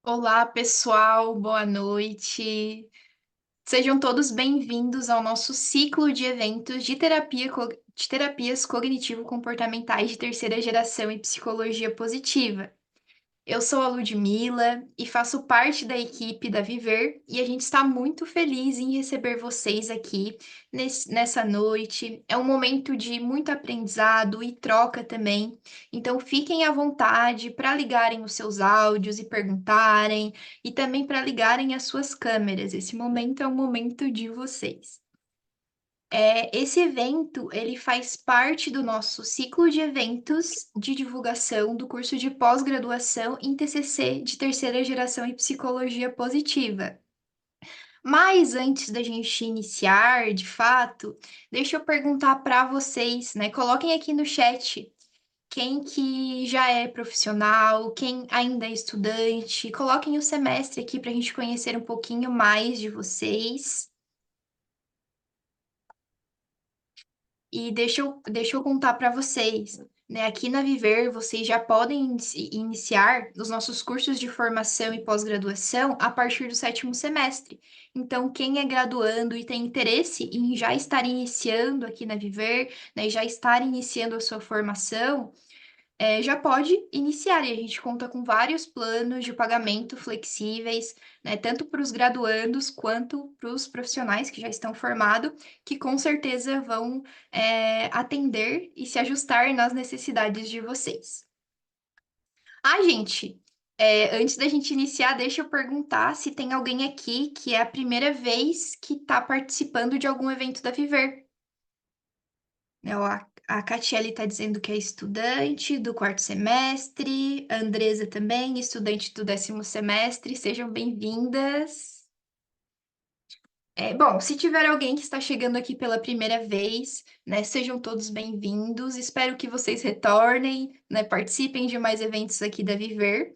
Olá, pessoal, boa noite. Sejam todos bem-vindos ao nosso ciclo de eventos de terapias cognitivo-comportamentais de terceira geração e psicologia positiva. Eu sou a Ludmila e faço parte da equipe da Viver e a gente está muito feliz em receber vocês aqui nessa noite. É um momento de muito aprendizado e troca também. Então fiquem à vontade para ligarem os seus áudios e perguntarem, e também para ligarem as suas câmeras. Esse momento é um momento de vocês. Esse evento, ele faz parte do nosso ciclo de eventos de divulgação do curso de pós-graduação em TCC de terceira geração em psicologia positiva. Mas antes da gente iniciar, de fato, deixa eu perguntar para vocês, né? Coloquem aqui no chat quem que já é profissional, quem ainda é estudante. Coloquem o semestre aqui para a gente conhecer um pouquinho mais de vocês. E deixa eu contar para vocês, né? Aqui na Viver, vocês já podem iniciar os nossos cursos de formação e pós-graduação a partir do sétimo semestre. Então, quem é graduando e tem interesse em já estar iniciando aqui na Viver, né, já estar iniciando a sua formação, já pode iniciar. E a gente conta com vários planos de pagamento flexíveis, né, tanto para os graduandos quanto para os profissionais que já estão formados, que com certeza vão, atender e se ajustar nas necessidades de vocês. Gente, antes da gente iniciar, deixa eu perguntar se tem alguém aqui que é a primeira vez que está participando de algum evento da Viver. Ó, a Catiele está dizendo que é estudante do quarto semestre, a Andresa também, estudante do décimo semestre, sejam bem-vindas. Bom, se tiver alguém que está chegando aqui pela primeira vez, né, sejam todos bem-vindos. Espero que vocês retornem, né, participem de mais eventos aqui da Viver.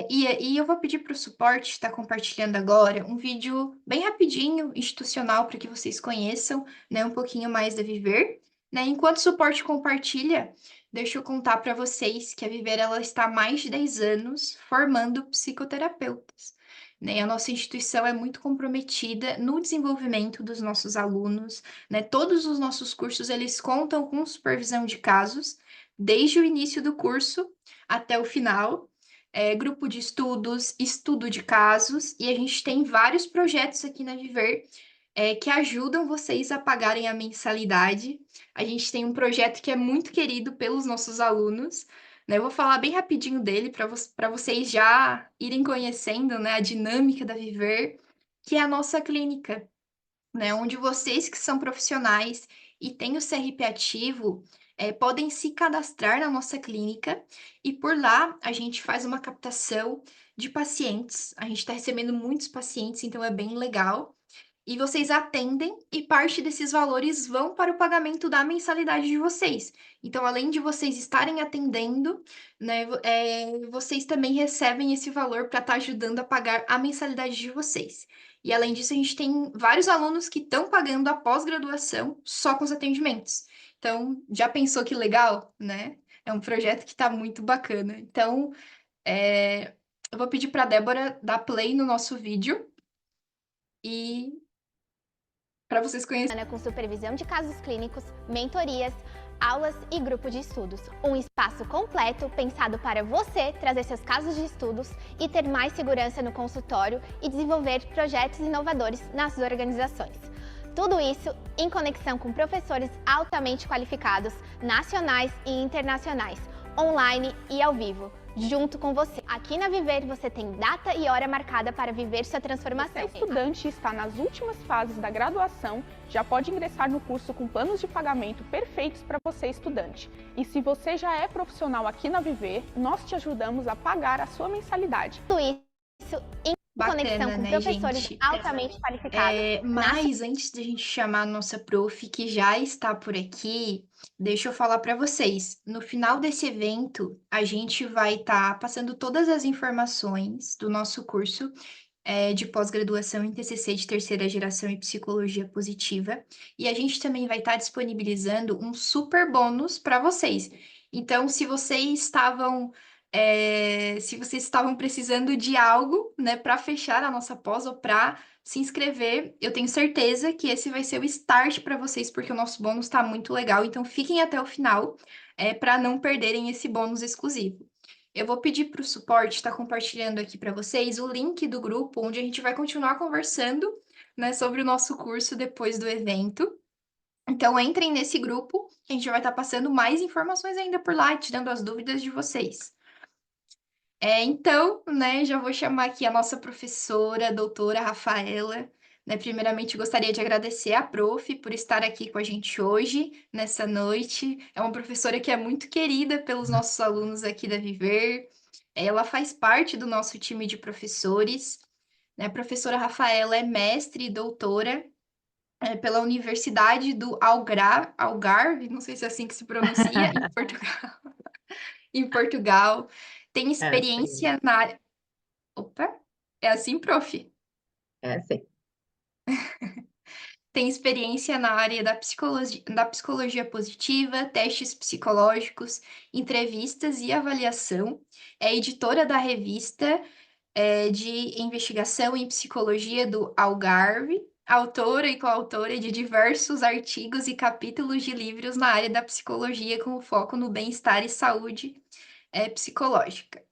E eu vou pedir para o suporte estar compartilhando agora um vídeo bem rapidinho, institucional, para que vocês conheçam, né, um pouquinho mais da Viver. Né? Enquanto o suporte compartilha, deixa eu contar para vocês que a Viver ela está há mais de 10 anos formando psicoterapeutas. Né? A nossa instituição é muito comprometida no desenvolvimento dos nossos alunos. Né? Todos os nossos cursos eles contam com supervisão de casos, desde o início do curso até o final, grupo de estudos, estudo de casos, e a gente tem vários projetos aqui na Viver, que ajudam vocês a pagarem a mensalidade. A gente tem um projeto que é muito querido pelos nossos alunos, né? Eu vou falar bem rapidinho dele para vocês já irem conhecendo, né, a dinâmica da Viver, que é a nossa clínica, né? Onde vocês que são profissionais e têm o CRP ativo, podem se cadastrar na nossa clínica e por lá a gente faz uma captação de pacientes. A gente está recebendo muitos pacientes, então é bem legal. E vocês atendem e parte desses valores vão para o pagamento da mensalidade de vocês. Então, além de vocês estarem atendendo, né, vocês também recebem esse valor para estar ajudando a pagar a mensalidade de vocês. E além disso, a gente tem vários alunos que estão pagando a pós-graduação só com os atendimentos. Então, já pensou que legal, né? É um projeto que está muito bacana. Então, eu vou pedir para a Débora dar play no nosso vídeo e para vocês conhecerem. Com supervisão de casos clínicos, mentorias, aulas e grupo de estudos. Um espaço completo pensado para você trazer seus casos de estudos e ter mais segurança no consultório e desenvolver projetos inovadores nas organizações. Tudo isso em conexão com professores altamente qualificados, nacionais e internacionais, online e ao vivo, junto com você. Aqui na Viver você tem data e hora marcada para viver sua transformação. Se estudante está nas últimas fases da graduação, já pode ingressar no curso com planos de pagamento perfeitos para você, estudante. E se você já é profissional aqui na Viver, nós te ajudamos a pagar a sua mensalidade. Tudo isso em conexão com né, professores gente? altamente qualificados. Mas antes de a gente chamar a nossa prof, que já está por aqui, deixa eu falar para vocês. No final desse evento, a gente vai estar passando todas as informações do nosso curso de pós-graduação em TCC de terceira geração e psicologia positiva. E a gente também vai estar disponibilizando um super bônus para vocês. Então, se vocês estavam Se vocês estavam precisando de algo, né, para fechar a nossa pós ou para se inscrever, eu tenho certeza que esse vai ser o start para vocês, porque o nosso bônus está muito legal. Então, fiquem até o final, para não perderem esse bônus exclusivo. Eu vou pedir para o suporte estar compartilhando aqui para vocês o link do grupo, onde a gente vai continuar conversando, né, sobre o nosso curso depois do evento. Então, entrem nesse grupo, que a gente vai estar passando mais informações ainda por lá, tirando as dúvidas de vocês. Então, né, já vou chamar aqui a nossa professora, a doutora Rafaela. Né, primeiramente, gostaria de agradecer à prof por estar aqui com a gente hoje, nessa noite. É uma professora que é muito querida pelos nossos alunos aqui da Viver. Ela faz parte do nosso time de professores. Né? A professora Rafaela é mestre e doutora pela Universidade do Algarve, não sei se é assim que se pronuncia, em Portugal. Em Portugal. Tem É, sim. experiência na área. Opa, é assim, prof. É, sim. Tem experiência na área da psicologia positiva, testes psicológicos, entrevistas e avaliação. É editora da revista de investigação em psicologia do Algarve, autora e coautora de diversos artigos e capítulos de livros na área da psicologia com foco no bem-estar e saúde psicológica.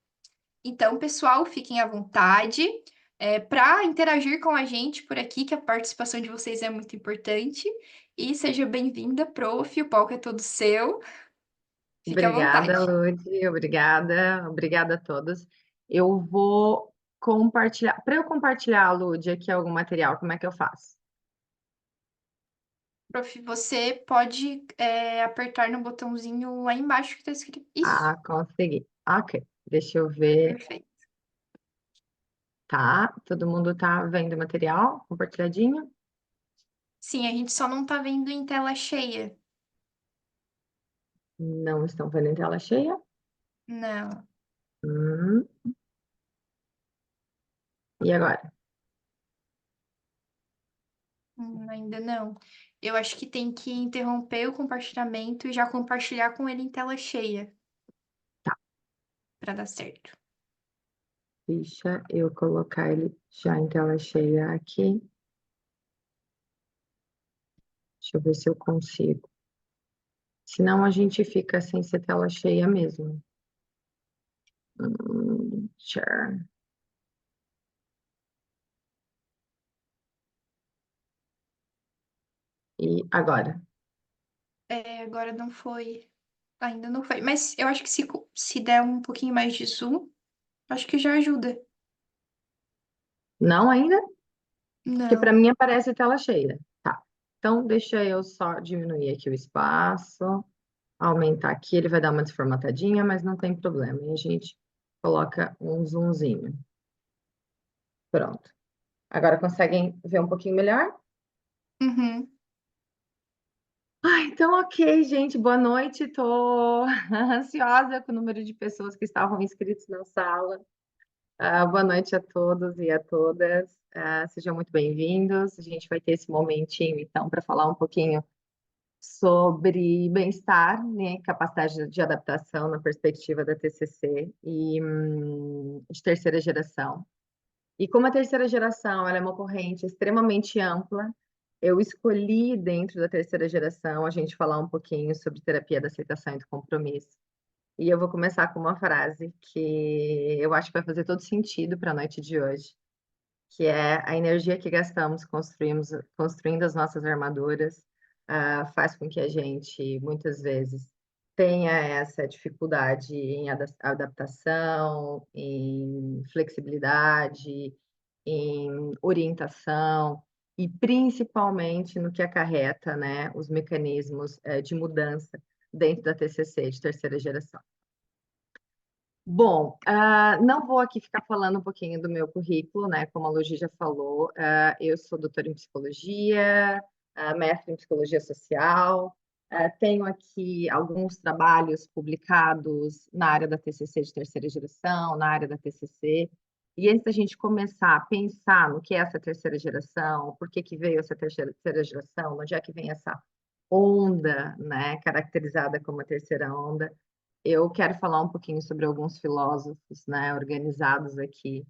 Então, pessoal, fiquem à vontade para interagir com a gente por aqui, que a participação de vocês é muito importante. E seja bem-vinda, prof. O palco é todo seu. Fique à Obrigada, vontade. Lud, obrigada a todos. Eu vou compartilhar. Para eu compartilhar, Lud, aqui algum material, como é que eu faço? Prof, você pode apertar no botãozinho lá embaixo que está escrito. Isso, Ah, consegui. Ok, deixa eu ver. perfeito. Tá, todo mundo tá vendo o material compartilhadinho? Sim, a gente só não está vendo em tela cheia. Não estão vendo em tela cheia? Não, Hum, e agora? ainda não. Eu acho que tem que interromper o compartilhamento e já compartilhar com ele em tela cheia para dar certo. Deixa eu colocar ele já em tela cheia aqui. Deixa eu ver se eu consigo. Senão a gente fica sem ser tela cheia mesmo. Share. E agora? Agora não foi. Ainda não foi. Mas eu acho que se der um pouquinho mais de zoom, acho que já ajuda. Não ainda? Porque para Não. mim aparece tela cheia. Tá. Então, deixa eu só diminuir aqui o espaço, aumentar aqui, ele vai dar uma desformatadinha, mas não tem problema. E a gente coloca um zoomzinho. Pronto. Agora conseguem ver um pouquinho melhor? Uhum. Então, ok, gente, boa noite. Estou ansiosa com o número de pessoas que estavam inscritos na sala. Boa noite a todos e a todas. Sejam muito bem-vindos. A gente vai ter esse momentinho, então, para falar um pouquinho sobre bem-estar, né, capacidade de adaptação na perspectiva da TCC e de terceira geração. E como a terceira geração ela é uma corrente extremamente ampla, eu escolhi, dentro da terceira geração, a gente falar um pouquinho sobre terapia da aceitação e do compromisso. E eu vou começar com uma frase que eu acho que vai fazer todo sentido para a noite de hoje, que é: a energia que gastamos construindo as nossas armaduras, faz com que a gente, muitas vezes, tenha essa dificuldade em adaptação, em flexibilidade, em orientação e principalmente no que acarreta, né, os mecanismos de mudança dentro da TCC de terceira geração. Bom, não vou aqui ficar falando um pouquinho do meu currículo, né? Como a Lugi já falou, eu sou doutora em psicologia, mestre em psicologia social, tenho aqui alguns trabalhos publicados na área da TCC de terceira geração, na área da TCC. E antes da gente começar a pensar no que é essa terceira geração, por que que veio essa terceira geração, onde é que vem essa onda, né, caracterizada como a terceira onda, eu quero falar um pouquinho sobre alguns filósofos, né, organizados aqui,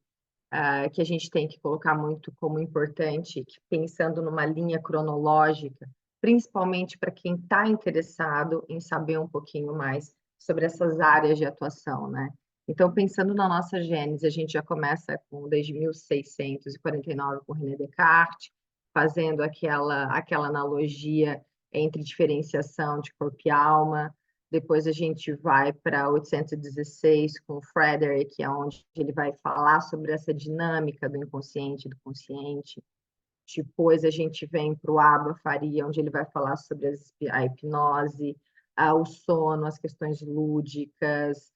que a gente tem que colocar muito como importante, que pensando numa linha cronológica, principalmente para quem está interessado em saber um pouquinho mais sobre essas áreas de atuação, né? Então, pensando na nossa gênese, a gente já começa desde 1649 com René Descartes, fazendo aquela analogia entre diferenciação de corpo e alma. Depois a gente vai para 816 com Frederick, que é onde ele vai falar sobre essa dinâmica do inconsciente e do consciente. Depois a gente vem para o Abba Faria, onde ele vai falar sobre a hipnose, o sono, as questões lúdicas,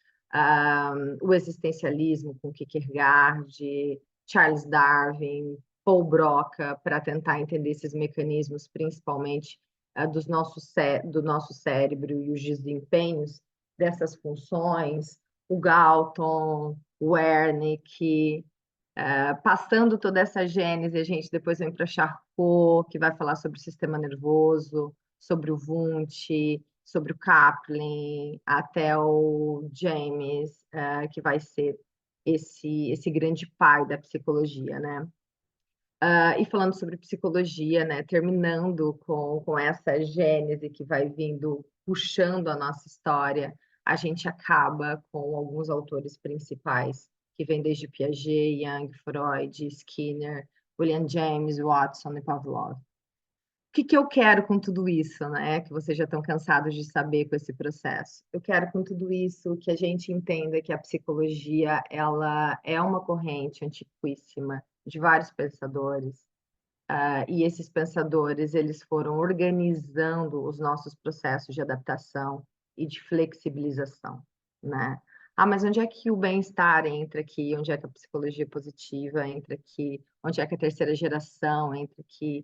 o existencialismo com Kierkegaard, Charles Darwin, Paul Broca, para tentar entender esses mecanismos, principalmente do nosso cérebro e os desempenhos dessas funções, o Galton, o Wernicke, passando toda essa gênese, a gente depois vem para Charcot, que vai falar sobre o sistema nervoso, sobre o Wundt, sobre o Kaplan, até o James, que vai ser esse grande pai da psicologia, né? E falando sobre psicologia, né, terminando com essa gênese que vai vindo, puxando a nossa história, a gente acaba com alguns autores principais, que vêm desde Piaget, Jung, Freud, Skinner, William James, Watson e Pavlov. O que eu quero com tudo isso, né? Que vocês já estão cansados de saber com esse processo. Eu quero com tudo isso que a gente entenda que a psicologia ela é uma corrente antiquíssima de vários pensadores, e esses pensadores eles foram organizando os nossos processos de adaptação e de flexibilização, né? Mas onde é que o bem-estar entra aqui? Onde é que a psicologia positiva entra aqui? Onde é que a terceira geração entra aqui?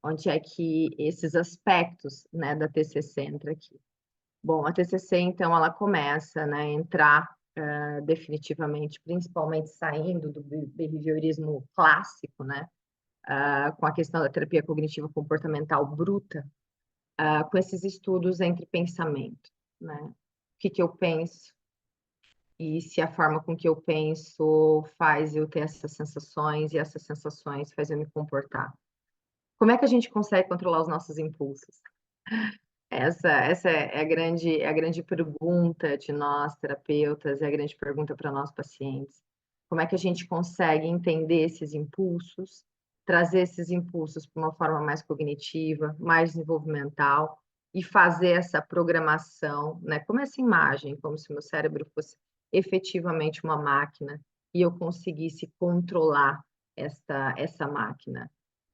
Onde é que esses aspectos, né, da TCC entra aqui? Bom, a TCC, então, ela começa, né, a entrar definitivamente, principalmente saindo do behaviorismo clássico, né, com a questão da terapia cognitiva comportamental bruta, com esses estudos entre pensamento, né? O que eu penso e se a forma com que eu penso faz eu ter essas sensações e essas sensações faz eu me comportar. Como é que a gente consegue controlar os nossos impulsos? Essa é a grande pergunta de nós, terapeutas, é a grande pergunta para nós, pacientes. Como é que a gente consegue entender esses impulsos, trazer esses impulsos para uma forma mais cognitiva, mais desenvolvimental, e fazer essa programação, né? Como essa imagem, como se o meu cérebro fosse efetivamente uma máquina, e eu conseguisse controlar essa máquina.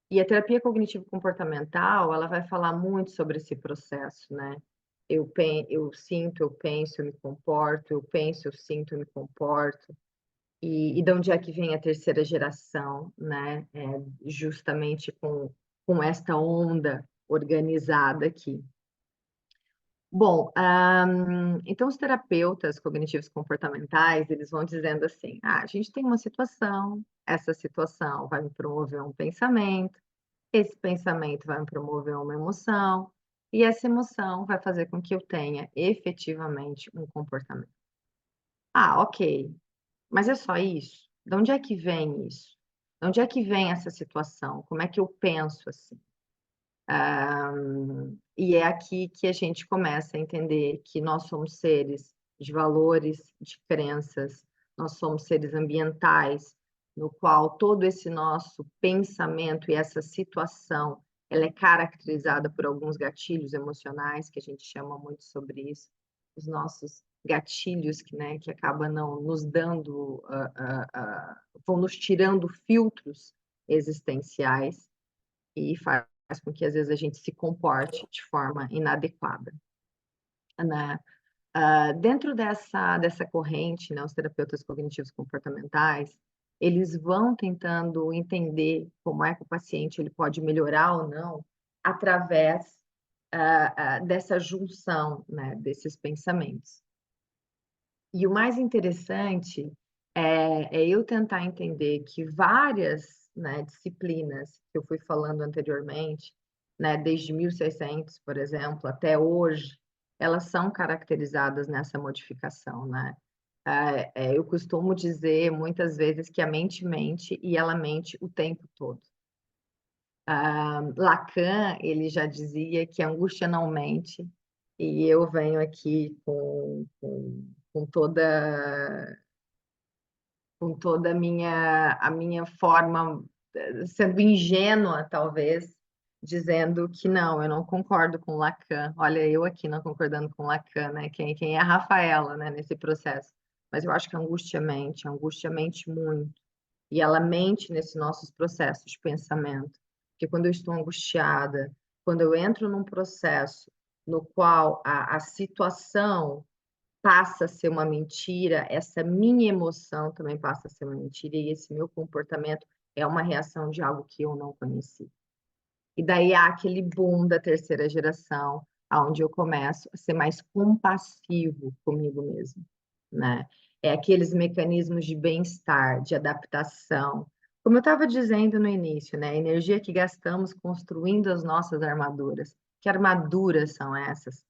E a terapia cognitivo-comportamental, ela vai falar muito sobre esse processo, né? Eu sinto, eu penso, eu me comporto, eu penso, eu sinto, eu me comporto. E de onde é que vem a terceira geração, né? Justamente com esta onda organizada aqui. Bom, então os terapeutas cognitivos comportamentais, eles vão dizendo assim, a gente tem uma situação, essa situação vai me promover um pensamento, esse pensamento vai me promover uma emoção, e essa emoção vai fazer com que eu tenha efetivamente um comportamento. Ok, mas é só isso? De onde é que vem isso? De onde é que vem essa situação? Como é que eu penso assim? E é aqui que a gente começa a entender que nós somos seres de valores, de crenças, nós somos seres ambientais, no qual todo esse nosso pensamento e essa situação, ela é caracterizada por alguns gatilhos emocionais, que a gente chama muito sobre isso, os nossos gatilhos que acabam não nos dando, vão nos tirando filtros existenciais e faz com que às vezes a gente se comporte de forma inadequada, né? Dentro dessa corrente, né, os terapeutas cognitivos comportamentais, eles vão tentando entender como é que o paciente ele pode melhorar ou não através dessa junção, né, desses pensamentos. E o mais interessante é eu tentar entender que várias, né, disciplinas que eu fui falando anteriormente, né, desde 1600, por exemplo, até hoje, elas são caracterizadas nessa modificação, né? Eu costumo dizer muitas vezes que a mente mente e ela mente o tempo todo. Lacan, ele já dizia que a angústia não mente, e eu venho aqui com toda a minha forma, sendo ingênua, talvez, dizendo que não, eu não concordo com Lacan. Olha, eu aqui não concordando com Lacan, né? Quem é a Rafaela, né, nesse processo. Mas eu acho que a angústia mente muito. E ela mente nesses nossos processos de pensamento. Porque quando eu estou angustiada, quando eu entro num processo no qual a situação passa a ser uma mentira, essa minha emoção também passa a ser uma mentira, e esse meu comportamento é uma reação de algo que eu não conheci. E daí há aquele boom da terceira geração, onde eu começo a ser mais compassivo comigo mesmo, né? É aqueles mecanismos de bem-estar, de adaptação. Como eu estava dizendo no início, né? A energia que gastamos construindo as nossas armaduras. Que armaduras são essas?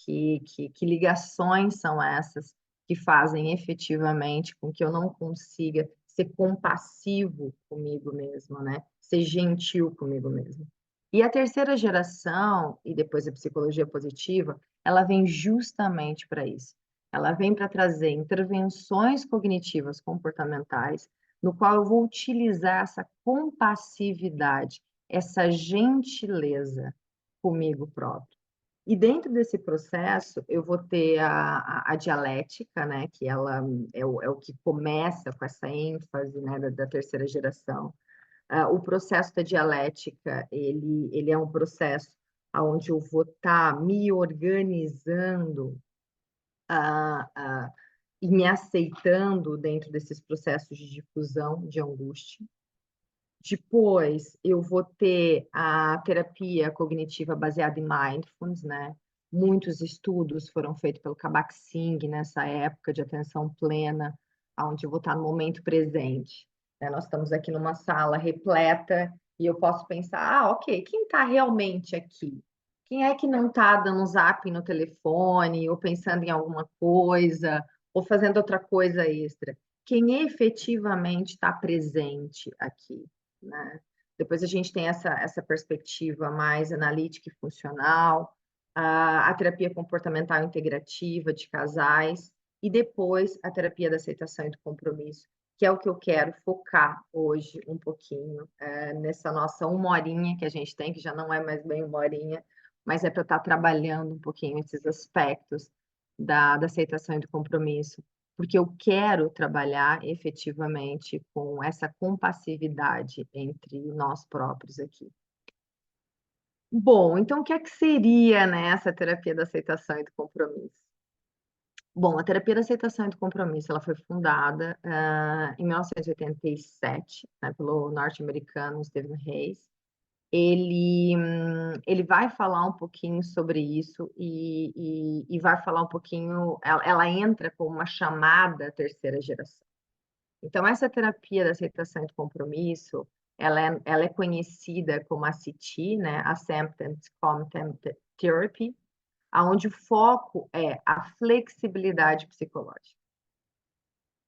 Que ligações são essas que fazem efetivamente com que eu não consiga ser compassivo comigo mesmo, né? Ser gentil comigo mesmo. E a terceira geração, e depois a psicologia positiva, ela vem justamente para isso. Ela vem para trazer intervenções cognitivas comportamentais, no qual eu vou utilizar essa compassividade, essa gentileza comigo próprio. E dentro desse processo, eu vou ter a dialética, né, que ela é o que começa com essa ênfase, né, da terceira geração. O processo da dialética, ele é um processo onde eu vou estar me organizando e me aceitando dentro desses processos de difusão de angústia. Depois, eu vou ter a terapia cognitiva baseada em mindfulness, né? Muitos estudos foram feitos pelo Kabat-Zinn nessa época de atenção plena, onde eu vou estar no momento presente, né? Nós estamos aqui numa sala repleta e eu posso pensar, ok, quem está realmente aqui? Quem é que não está dando um zap no telefone, ou pensando em alguma coisa, ou fazendo outra coisa extra? Quem efetivamente está presente aqui? Né? Depois a gente tem essa perspectiva mais analítica e funcional, a terapia comportamental integrativa de casais, e depois a terapia da aceitação e do compromisso, que é o que eu quero focar hoje um pouquinho, nessa nossa uma horinha que a gente tem, que já não é mais bem uma horinha, mas é para estar trabalhando um pouquinho esses aspectos da aceitação e do compromisso, porque eu quero trabalhar efetivamente com essa compassividade entre nós próprios aqui. Bom, então o que é que seria, né, essa terapia da aceitação e do compromisso? Bom, a terapia da aceitação e do compromisso, ela foi fundada em 1987, né, pelo norte-americano Stephen Hayes. Ele vai falar um pouquinho sobre isso e vai falar um pouquinho, ela entra como uma chamada terceira geração. Então, essa terapia da aceitação e do compromisso, ela é conhecida como ACT, né? Acceptance Content Therapy, onde o foco é a flexibilidade psicológica.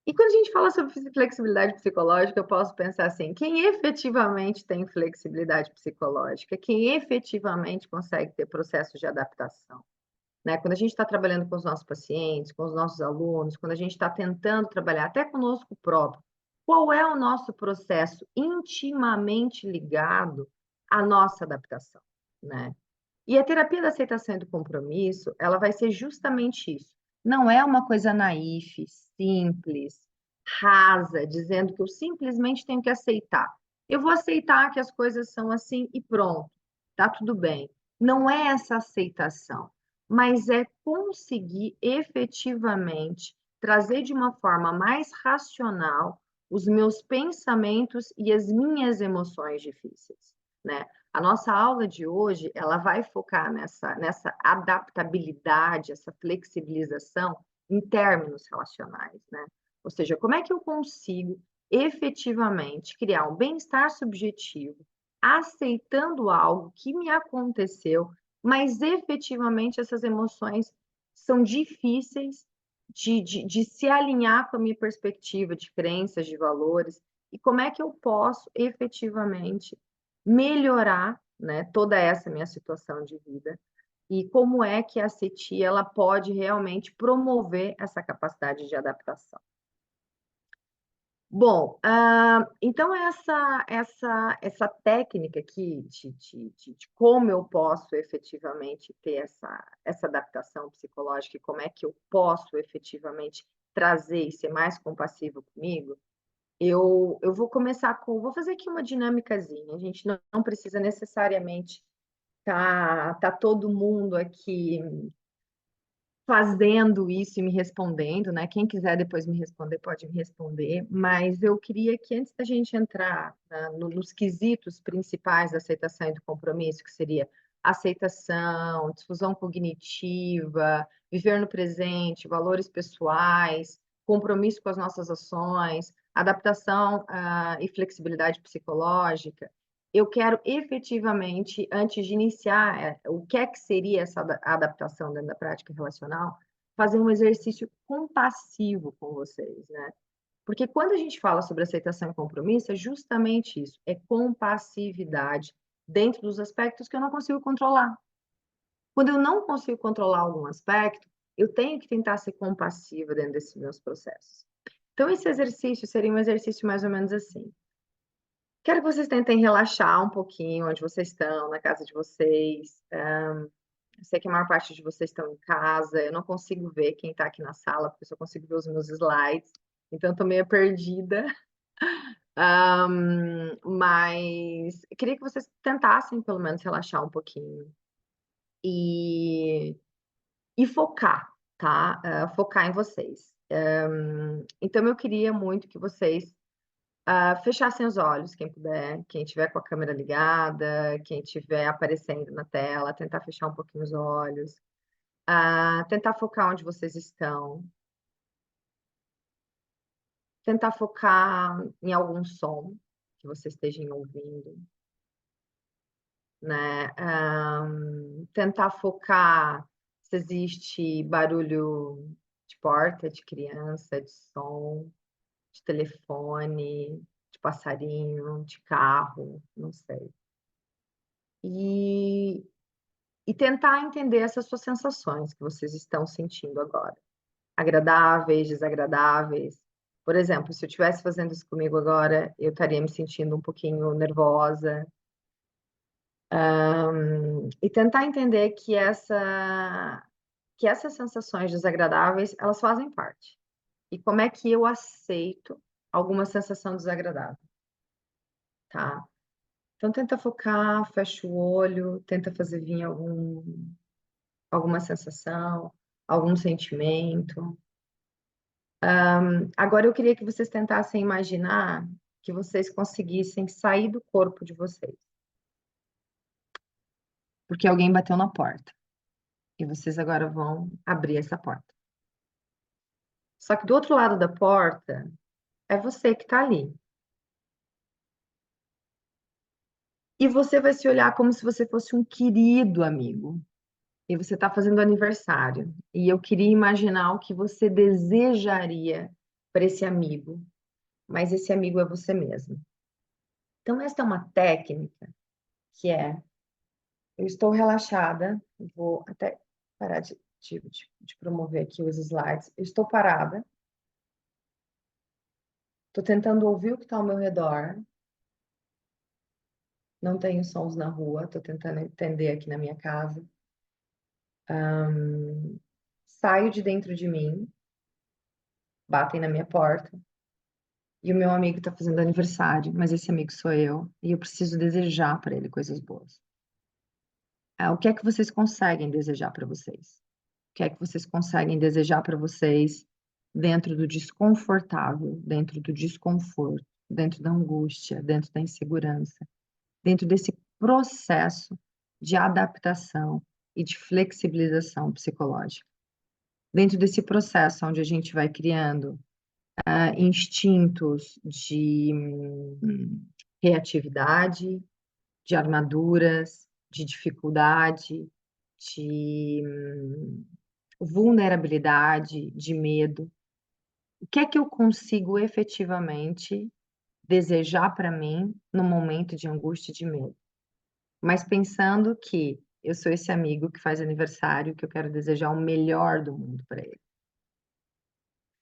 E quando a gente fala sobre flexibilidade psicológica, eu posso pensar assim, quem efetivamente tem flexibilidade psicológica, quem efetivamente consegue ter processos de adaptação, né? Quando a gente está trabalhando com os nossos pacientes, com os nossos alunos, quando a gente está tentando trabalhar até conosco próprio, qual é o nosso processo intimamente ligado à nossa adaptação, né? E a terapia da aceitação e do compromisso, ela vai ser justamente isso. Não é uma coisa naif, simples, rasa, dizendo que eu simplesmente tenho que aceitar. Eu vou aceitar que as coisas são assim e pronto, tá tudo bem. Não é essa aceitação, mas é conseguir efetivamente trazer de uma forma mais racional os meus pensamentos e as minhas emoções difíceis, né? A nossa aula de hoje, ela vai focar nessa adaptabilidade, essa flexibilização em termos relacionais, né? Ou seja, como é que eu consigo efetivamente criar um bem-estar subjetivo, aceitando algo que me aconteceu, mas efetivamente essas emoções são difíceis de se alinhar com a minha perspectiva de crenças, de valores, e como é que eu posso efetivamente melhorar, né, toda essa minha situação de vida, e como é que a CETI ela pode realmente promover essa capacidade de adaptação. Bom, então essa técnica aqui de como eu posso efetivamente ter essa adaptação psicológica e como é que eu posso efetivamente trazer e ser mais compassivo comigo, eu vou começar vou fazer aqui uma dinâmicazinha, a gente não precisa necessariamente tá todo mundo aqui fazendo isso e me respondendo, né? Quem quiser depois me responder, pode me responder, mas eu queria que antes da gente entrar, né, nos quesitos principais da aceitação e do compromisso, que seria aceitação, difusão cognitiva, viver no presente, valores pessoais, compromisso com as nossas ações, adaptação, e flexibilidade psicológica, eu quero efetivamente, antes de iniciar o que é que seria essa adaptação dentro da prática relacional, fazer um exercício compassivo com vocês, né? Porque quando a gente fala sobre aceitação e compromisso, é justamente isso, é compassividade dentro dos aspectos que eu não consigo controlar. Quando eu não consigo controlar algum aspecto, eu tenho que tentar ser compassiva dentro desses meus processos. Então, esse exercício seria um exercício mais ou menos assim. Quero que vocês tentem relaxar um pouquinho onde vocês estão, na casa de vocês. Eu sei que a maior parte de vocês estão em casa, eu não consigo ver quem está aqui na sala, porque eu só consigo ver os meus slides, então estou meio perdida. Mas eu queria que vocês tentassem, pelo menos, relaxar um pouquinho e, focar, tá? Focar em vocês. Então, eu queria muito que vocês fechassem os olhos, quem puder, quem tiver com a câmera ligada, quem tiver aparecendo na tela, tentar fechar um pouquinho os olhos, tentar focar onde vocês estão, tentar focar em algum som que vocês estejam ouvindo, né? Tentar focar se existe barulho de porta, de criança, de som, de telefone, de passarinho, de carro, não sei. E tentar entender essas suas sensações que vocês estão sentindo agora. Agradáveis, desagradáveis. Por exemplo, se eu estivesse fazendo isso comigo agora, eu estaria me sentindo um pouquinho nervosa. E tentar entender que essas sensações desagradáveis, elas fazem parte. E como é que eu aceito alguma sensação desagradável, tá? Então, tenta focar, fecha o olho, tenta fazer vir alguma sensação, algum sentimento. Agora, eu queria que vocês tentassem imaginar que vocês conseguissem sair do corpo de vocês. Porque alguém bateu na porta. E vocês agora vão abrir essa porta. Só que do outro lado da porta, é você que está ali. E você vai se olhar como se você fosse um querido amigo. E você está fazendo aniversário. E eu queria imaginar o que você desejaria para esse amigo. Mas esse amigo é você mesmo. Então, esta é uma técnica que eu estou relaxada, vou até parar de promover aqui os slides. Eu estou parada, estou tentando ouvir o que está ao meu redor, não tenho sons na rua, estou tentando entender aqui na minha casa. Saio de dentro de mim, batem na minha porta, e o meu amigo está fazendo aniversário, mas esse amigo sou eu, e eu preciso desejar para ele coisas boas. O que é que vocês conseguem desejar para vocês? O que é que vocês conseguem desejar para vocês dentro do desconfortável, dentro do desconforto, dentro da angústia, dentro da insegurança, dentro desse processo de adaptação e de flexibilização psicológica? Dentro desse processo onde a gente vai criando instintos de reatividade, de armaduras, de dificuldade, de vulnerabilidade, de medo. O que é que eu consigo efetivamente desejar para mim no momento de angústia e de medo? Mas pensando que eu sou esse amigo que faz aniversário, que eu quero desejar o melhor do mundo para ele.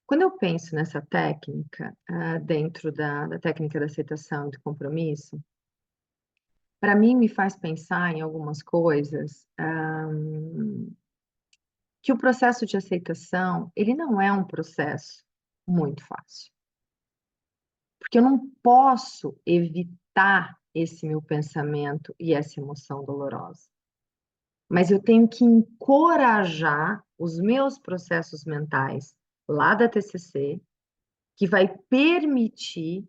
Quando eu penso nessa técnica, dentro da técnica da aceitação e do compromisso, para mim me faz pensar em algumas coisas, que o processo de aceitação, ele não é um processo muito fácil. Porque eu não posso evitar esse meu pensamento e essa emoção dolorosa. Mas eu tenho que encorajar os meus processos mentais lá da TCC, que vai permitir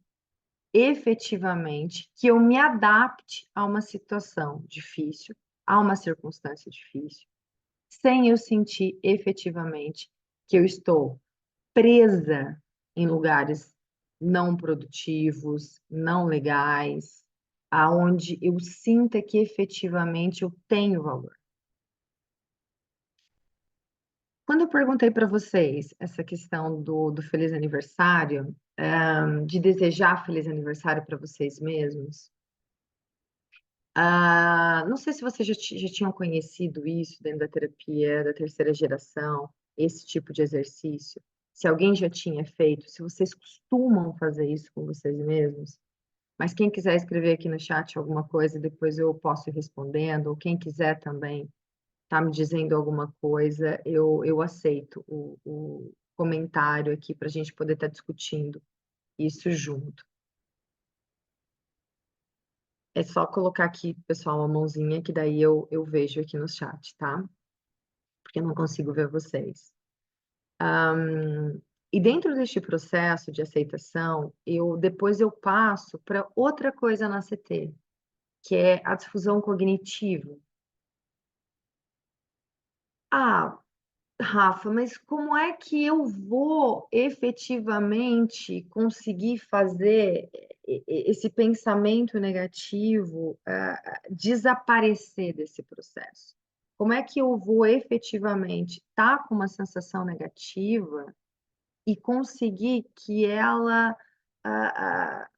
efetivamente que eu me adapte a uma situação difícil, a uma circunstância difícil, sem eu sentir efetivamente que eu estou presa em lugares não produtivos, não legais, aonde eu sinta que efetivamente eu tenho valor. Quando eu perguntei para vocês essa questão do feliz aniversário, de desejar feliz aniversário para vocês mesmos, não sei se vocês já tinham conhecido isso dentro da terapia da terceira geração, esse tipo de exercício. Se alguém já tinha feito, se vocês costumam fazer isso com vocês mesmos. Mas quem quiser escrever aqui no chat alguma coisa, depois eu posso ir respondendo, ou quem quiser também tá me dizendo alguma coisa, eu aceito o comentário aqui para a gente poder estar discutindo isso junto. É só colocar aqui, pessoal, uma mãozinha, que daí eu vejo aqui no chat, tá? Porque eu não consigo ver vocês. E dentro deste processo de aceitação, depois eu passo para outra coisa na CT, que é a difusão cognitiva. Ah, Rafa, mas como é que eu vou efetivamente conseguir fazer esse pensamento negativo desaparecer desse processo? Como é que eu vou efetivamente estar com uma sensação negativa e conseguir que ela ah, ah,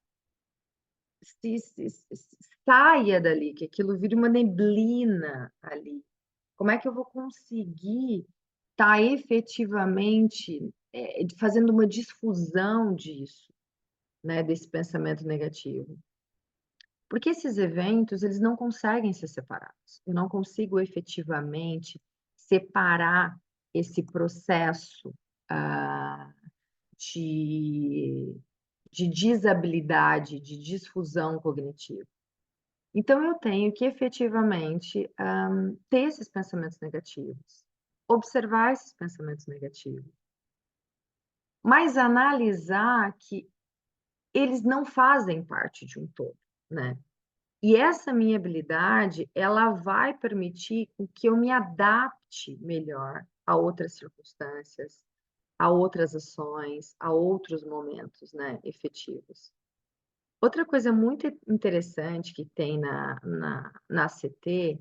saia dali, que aquilo vire uma neblina ali? Como é que eu vou conseguir estar efetivamente fazendo uma difusão disso, né, desse pensamento negativo? Porque esses eventos, eles não conseguem ser separados. Eu não consigo efetivamente separar esse processo ah, de, de desabilidade, de disfusão cognitiva. Então, eu tenho que efetivamente ter esses pensamentos negativos, observar esses pensamentos negativos, mas analisar que eles não fazem parte de um todo, né? E essa minha habilidade, ela vai permitir com que eu me adapte melhor a outras circunstâncias, a outras ações, a outros momentos, né, efetivos. Outra coisa muito interessante que tem na CT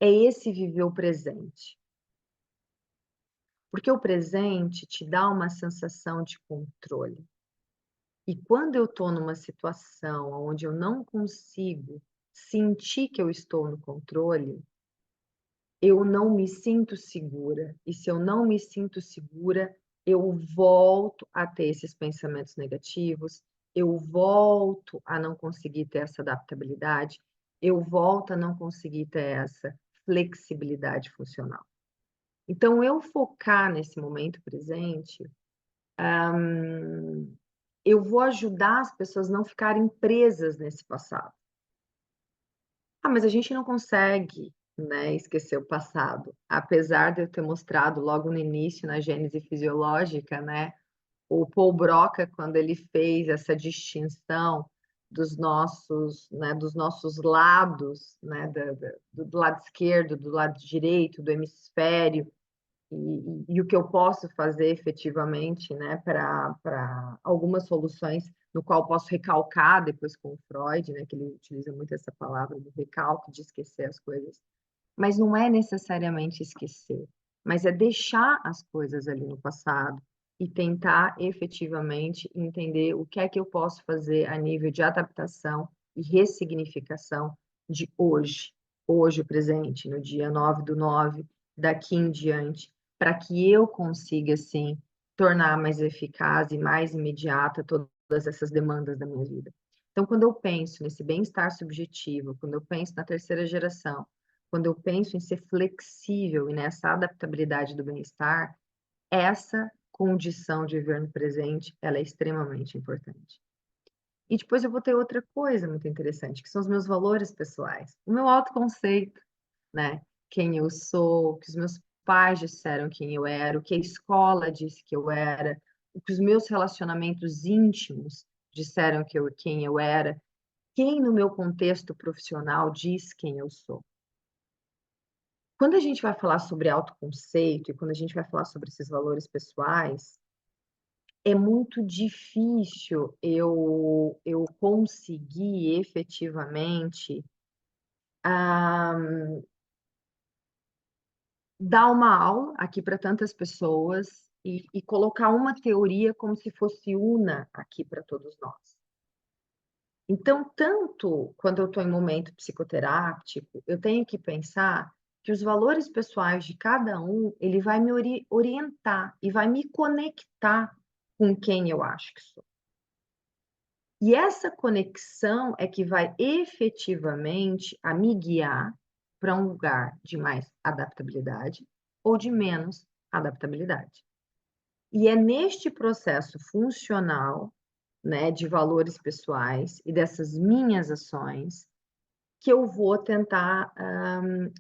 é esse viver o presente. Porque o presente te dá uma sensação de controle. E quando eu estou numa situação onde eu não consigo sentir que eu estou no controle, eu não me sinto segura. E se eu não me sinto segura, eu volto a ter esses pensamentos negativos, eu volto a não conseguir ter essa adaptabilidade, eu volto a não conseguir ter essa flexibilidade funcional. Então, eu focar nesse momento presente, eu vou ajudar as pessoas a não ficarem presas nesse passado. Mas a gente não consegue, né, esquecer o passado. Apesar de eu ter mostrado logo no início, na Gênese Fisiológica, né, o Paul Broca, quando ele fez essa distinção dos nossos lados, né, do lado esquerdo, do lado direito, do hemisfério, e o que eu posso fazer efetivamente, né, para algumas soluções, no qual posso recalcar depois com o Freud, né, que ele utiliza muito essa palavra do recalque, de esquecer as coisas. Mas não é necessariamente esquecer. mas é deixar as coisas ali no passado e tentar efetivamente entender o que é que eu posso fazer a nível de adaptação e ressignificação de hoje presente, no dia 9/9, daqui em diante, para que eu consiga, sim, tornar mais eficaz e mais imediata todas essas demandas da minha vida. Então, quando eu penso nesse bem-estar subjetivo, quando eu penso na terceira geração, quando eu penso em ser flexível e nessa adaptabilidade do bem-estar, essa condição de viver no presente, ela é extremamente importante. E depois eu vou ter outra coisa muito interessante, que são os meus valores pessoais, o meu autoconceito, né? Quem eu sou, o que os meus pais disseram quem eu era, o que a escola disse que eu era, o que os meus relacionamentos íntimos disseram quem eu era, quem no meu contexto profissional diz quem eu sou. Quando a gente vai falar sobre autoconceito e quando a gente vai falar sobre esses valores pessoais, é muito difícil eu conseguir efetivamente, ah, dar uma aula aqui para tantas pessoas e colocar uma teoria como se fosse una aqui para todos nós. Então, tanto quando eu estou em momento psicoterápico, eu tenho que pensar que os valores pessoais de cada um, ele vai me orientar e vai me conectar com quem eu acho que sou. E essa conexão é que vai efetivamente a me guiar para um lugar de mais adaptabilidade ou de menos adaptabilidade. E é neste processo funcional, né, de valores pessoais e dessas minhas ações que eu vou tentar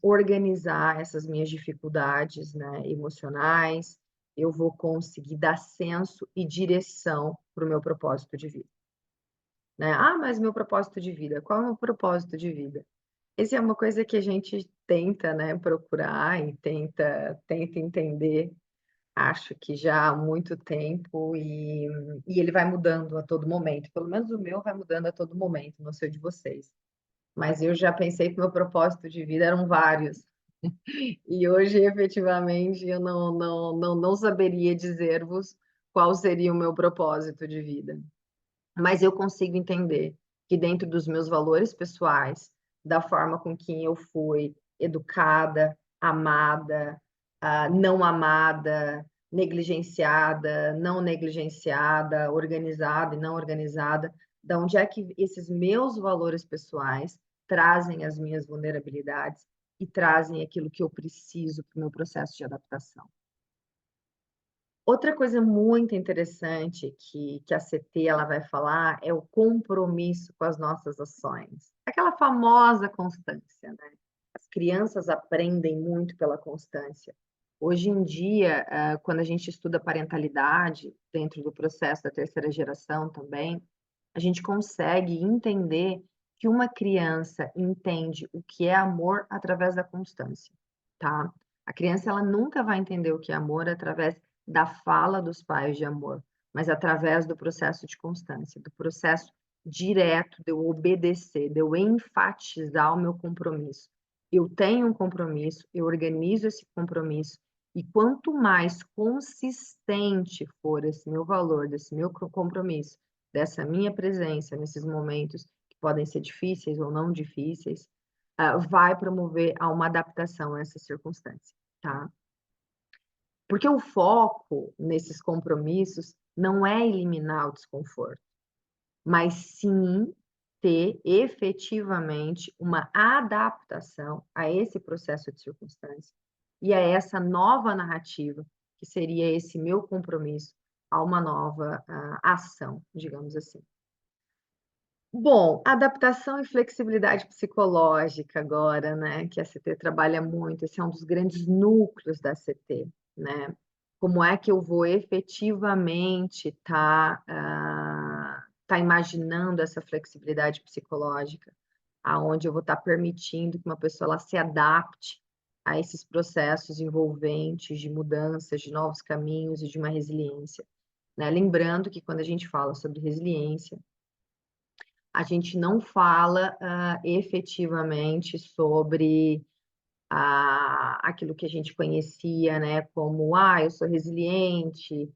organizar essas minhas dificuldades, né, emocionais, eu vou conseguir dar senso e direção para o meu propósito de vida. Né? Ah, mas meu propósito de vida, qual é o meu propósito de vida? Essa é uma coisa que a gente tenta, né, procurar e tenta entender, acho que já há muito tempo, e ele vai mudando a todo momento. Pelo menos o meu vai mudando a todo momento, não sei o de vocês. Mas eu já pensei que meu propósito de vida eram vários. E hoje, efetivamente, eu não saberia dizer-vos qual seria o meu propósito de vida. Mas eu consigo entender que dentro dos meus valores pessoais, da forma com que eu fui educada, amada, não amada, negligenciada, não negligenciada, organizada e não organizada, da onde é que esses meus valores pessoais trazem as minhas vulnerabilidades e trazem aquilo que eu preciso para o meu processo de adaptação. Outra coisa muito interessante que a CT ela vai falar é o compromisso com as nossas ações. Aquela famosa constância, né? As crianças aprendem muito pela constância. Hoje em dia, quando a gente estuda parentalidade, dentro do processo da terceira geração também, a gente consegue entender que uma criança entende o que é amor através da constância, tá? A criança ela nunca vai entender o que é amor através da fala dos pais de amor, mas através do processo de constância, do processo direto de eu obedecer, de eu enfatizar o meu compromisso. Eu tenho um compromisso, eu organizo esse compromisso, e quanto mais consistente for esse meu valor, desse meu compromisso, dessa minha presença nesses momentos que podem ser difíceis ou não difíceis, vai promover a uma adaptação a essa circunstância, tá? Porque o foco nesses compromissos não é eliminar o desconforto, mas sim ter efetivamente uma adaptação a esse processo de circunstância e a essa nova narrativa, que seria esse meu compromisso a uma nova ação, digamos assim. Bom, adaptação e flexibilidade psicológica agora, né, que a CT trabalha muito, esse é um dos grandes núcleos da CT, né? Como é que eu vou efetivamente tá imaginando essa flexibilidade psicológica, aonde eu vou estar permitindo que uma pessoa ela se adapte a esses processos envolventes de mudanças, de novos caminhos e de uma resiliência, né? Lembrando que quando a gente fala sobre resiliência, a gente não fala efetivamente sobre aquilo que a gente conhecia, né, como, eu sou resiliente,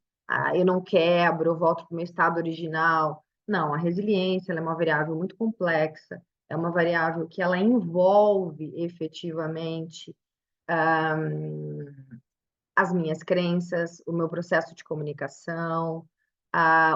eu não quebro, eu volto para o meu estado original. Não, a resiliência ela é uma variável muito complexa, é uma variável que ela envolve efetivamente as minhas crenças, o meu processo de comunicação,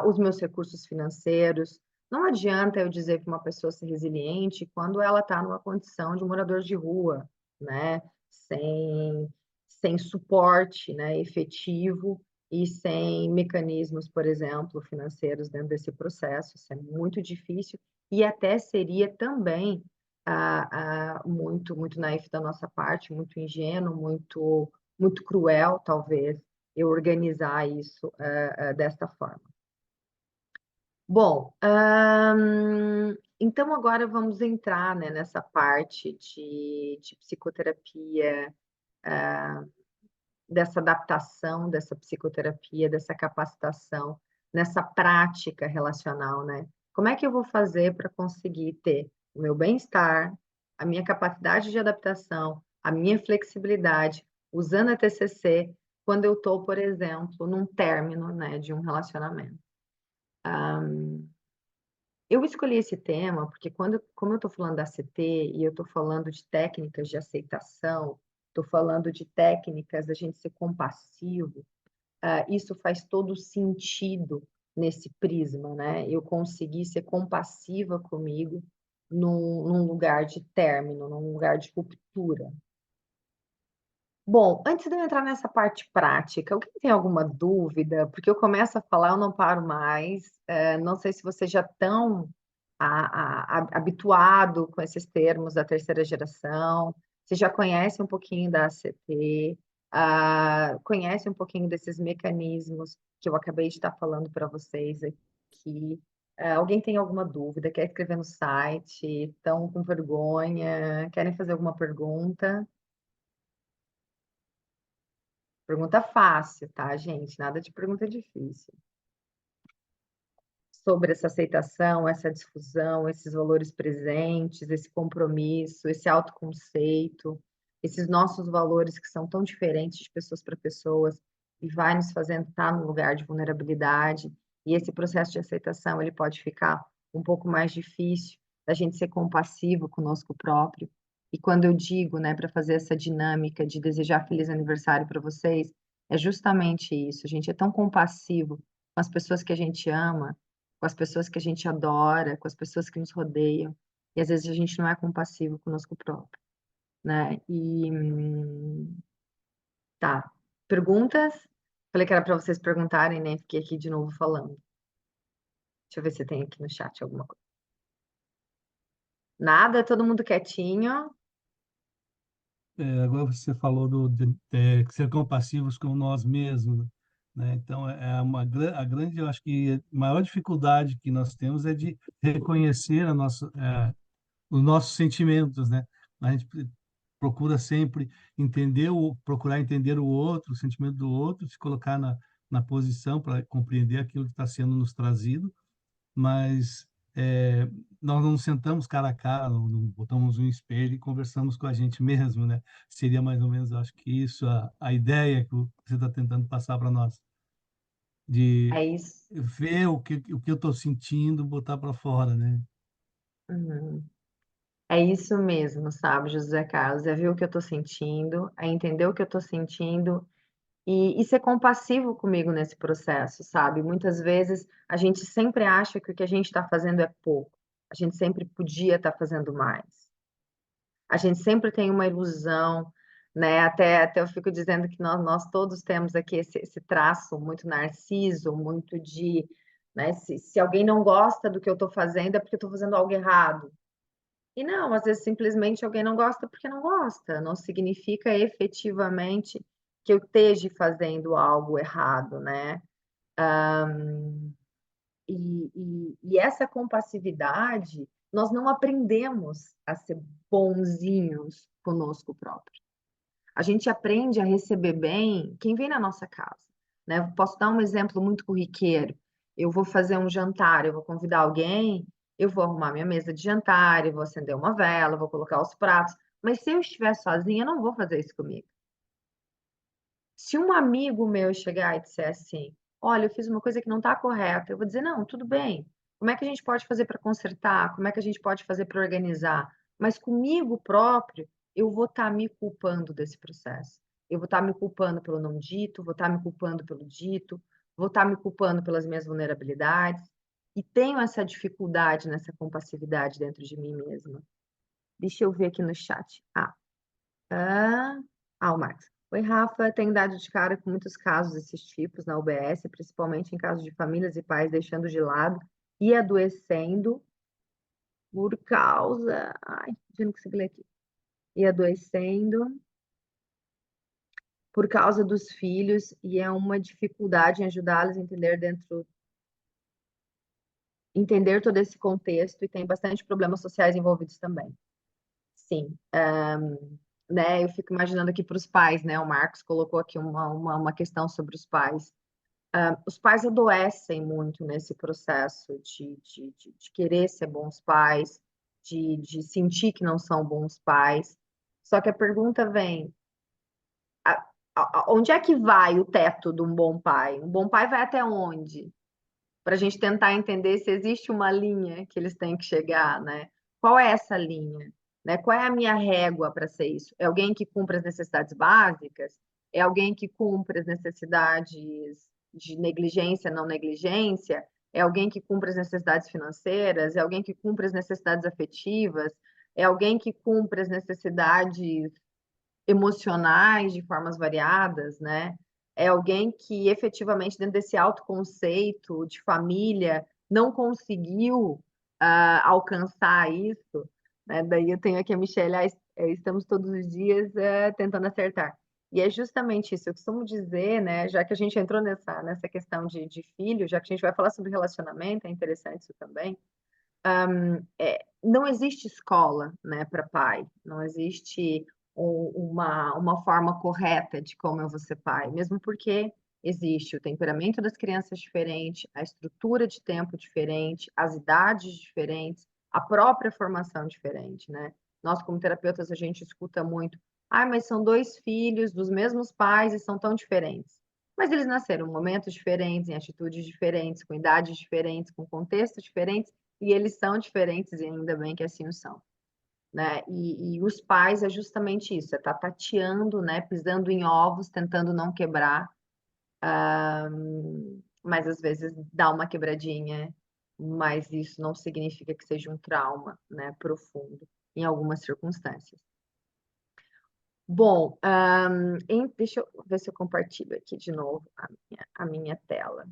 os meus recursos financeiros. Não adianta eu dizer que uma pessoa ser resiliente quando ela está numa condição de morador de rua, né? Sem suporte, né, efetivo e sem mecanismos, por exemplo, financeiros dentro desse processo. Isso é muito difícil e até seria também muito naif da nossa parte, muito ingênuo, muito cruel, talvez, eu organizar isso desta forma. Bom, então agora vamos entrar, né, nessa parte de psicoterapia, dessa adaptação, dessa psicoterapia, dessa capacitação, nessa prática relacional, né? Como é que eu vou fazer para conseguir ter o meu bem-estar, a minha capacidade de adaptação, a minha flexibilidade, usando a TCC, quando eu estou, por exemplo, num término, né, de um relacionamento? Eu escolhi esse tema porque como eu estou falando da CT e eu estou falando de técnicas de aceitação, estou falando de técnicas da gente ser compassivo, isso faz todo sentido nesse prisma, né? Eu conseguir ser compassiva comigo num lugar de término, num lugar de ruptura. Bom, antes de eu entrar nessa parte prática, alguém tem alguma dúvida? Porque eu começo a falar, eu não paro mais. Não sei se vocês já estão habituado com esses termos da terceira geração, você já conhece um pouquinho da ACT, conhece um pouquinho desses mecanismos que eu acabei de estar falando para vocês aqui. Alguém tem alguma dúvida? Quer escrever no site? Estão com vergonha? Querem fazer alguma pergunta? Pergunta fácil, tá, gente? Nada de pergunta difícil. Sobre essa aceitação, essa difusão, esses valores presentes, esse compromisso, esse autoconceito, esses nossos valores que são tão diferentes de pessoas para pessoas e vai nos fazendo estar num lugar de vulnerabilidade. E esse processo de aceitação, ele pode ficar um pouco mais difícil da gente ser compassivo conosco próprio. E quando eu digo, né, para fazer essa dinâmica de desejar feliz aniversário para vocês, é justamente isso. A gente é tão compassivo com as pessoas que a gente ama, com as pessoas que a gente adora, com as pessoas que nos rodeiam, e às vezes a gente não é compassivo conosco próprio, né? Tá. Perguntas? Falei que era para vocês perguntarem, né? Fiquei aqui de novo falando. Deixa eu ver se tem aqui no chat alguma coisa. Nada, todo mundo quietinho. Agora você falou de ser compassivos com nós mesmos, né? Então, a grande, eu acho que a maior dificuldade que nós temos é de reconhecer os nossos sentimentos, né? A gente procura sempre procurar entender o outro, o sentimento do outro, se colocar na posição para compreender aquilo que está sendo nos trazido, mas nós não sentamos cara a cara, não botamos um espelho e conversamos com a gente mesmo, né? Seria mais ou menos, acho que isso a ideia que você está tentando passar para nós, de É isso. ver o que eu estou sentindo, botar para fora, né? Uhum. É isso mesmo, sabe, José Carlos? É ver o que eu estou sentindo, é entender o que eu estou sentindo e ser compassivo comigo nesse processo, sabe? Muitas vezes a gente sempre acha que o que a gente está fazendo é pouco, a gente sempre podia estar fazendo mais. A gente sempre tem uma ilusão, né? Até eu fico dizendo que nós todos temos aqui esse traço muito narciso, muito de, né? Se alguém não gosta do que eu estou fazendo, é porque eu estou fazendo algo errado. E não, às vezes simplesmente alguém não gosta porque não gosta, não significa efetivamente que eu esteja fazendo algo errado, né? E essa compassividade, nós não aprendemos a ser bonzinhos conosco próprio. A gente aprende a receber bem quem vem na nossa casa, né? Posso dar um exemplo muito corriqueiro. Eu vou fazer um jantar, eu vou convidar alguém, eu vou arrumar minha mesa de jantar, eu vou acender uma vela, eu vou colocar os pratos. Mas se eu estiver sozinha, eu não vou fazer isso comigo. Se um amigo meu chegar e disser assim, olha, eu fiz uma coisa que não está correta, eu vou dizer, não, tudo bem. Como é que a gente pode fazer para consertar? Como é que a gente pode fazer para organizar? Mas comigo próprio, eu vou estar me culpando desse processo. Eu vou estar me culpando pelo não dito, vou estar me culpando pelo dito, vou estar me culpando pelas minhas vulnerabilidades. E tenho essa dificuldade nessa compassividade dentro de mim mesma. Deixa eu ver aqui no chat. O Max. Oi, Rafa. Tenho dado de cara com muitos casos desses tipos na UBS, principalmente em casos de famílias e pais deixando de lado e adoecendo por causa. Ai, eu não consegui ler aqui. E adoecendo por causa dos filhos, e é uma dificuldade em ajudá-los a entender todo esse contexto, e tem bastante problemas sociais envolvidos também. Sim. Né, eu fico imaginando aqui para os pais, né? O Marcos colocou aqui uma questão sobre os pais. Os pais adoecem muito nesse processo de querer ser bons pais, de sentir que não são bons pais. Só que a pergunta vem: onde é que vai o teto de um bom pai? Um bom pai vai até onde? Para a gente tentar entender se existe uma linha que eles têm que chegar, né? Qual é essa linha? Né? Qual é a minha régua para ser isso? É alguém que cumpre as necessidades básicas? É alguém que cumpre as necessidades de negligência, não negligência? É alguém que cumpre as necessidades financeiras? É alguém que cumpre as necessidades afetivas? É alguém que cumpre as necessidades emocionais de formas variadas, né? É alguém que efetivamente, dentro desse autoconceito de família, não conseguiu alcançar isso, né? Daí eu tenho aqui a Michelle, estamos todos os dias tentando acertar. E é justamente isso, eu costumo dizer, né? Já que a gente entrou nessa questão de filho, já que a gente vai falar sobre relacionamento, é interessante isso também. Não existe escola, né, para pai, não existe uma forma correta de como eu vou ser pai, mesmo porque existe o temperamento das crianças diferente, a estrutura de tempo diferente, as idades diferentes, a própria formação diferente, né? Nós, como terapeutas, a gente escuta muito, mas são dois filhos dos mesmos pais e são tão diferentes. Mas eles nasceram em momentos diferentes, em atitudes diferentes, com idades diferentes, com contextos diferentes, e eles são diferentes, e ainda bem que assim o são. Né? E os pais é justamente isso, é estar tateando, né? Pisando em ovos, tentando não quebrar, mas às vezes dá uma quebradinha, mas isso não significa que seja um trauma, né? Profundo, em algumas circunstâncias. Bom, deixa eu ver se eu compartilho aqui de novo a minha tela.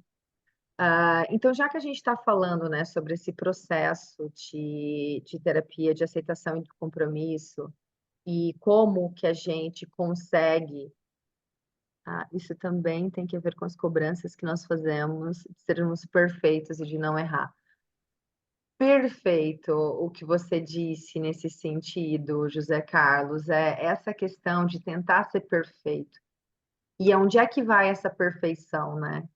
Então, já que a gente está falando, né, sobre esse processo de terapia, de aceitação e de compromisso, e como que a gente consegue, isso também tem que ver com as cobranças que nós fazemos, de sermos perfeitos e de não errar. Perfeito o que você disse nesse sentido, José Carlos, é essa questão de tentar ser perfeito. E onde é que vai essa perfeição, né?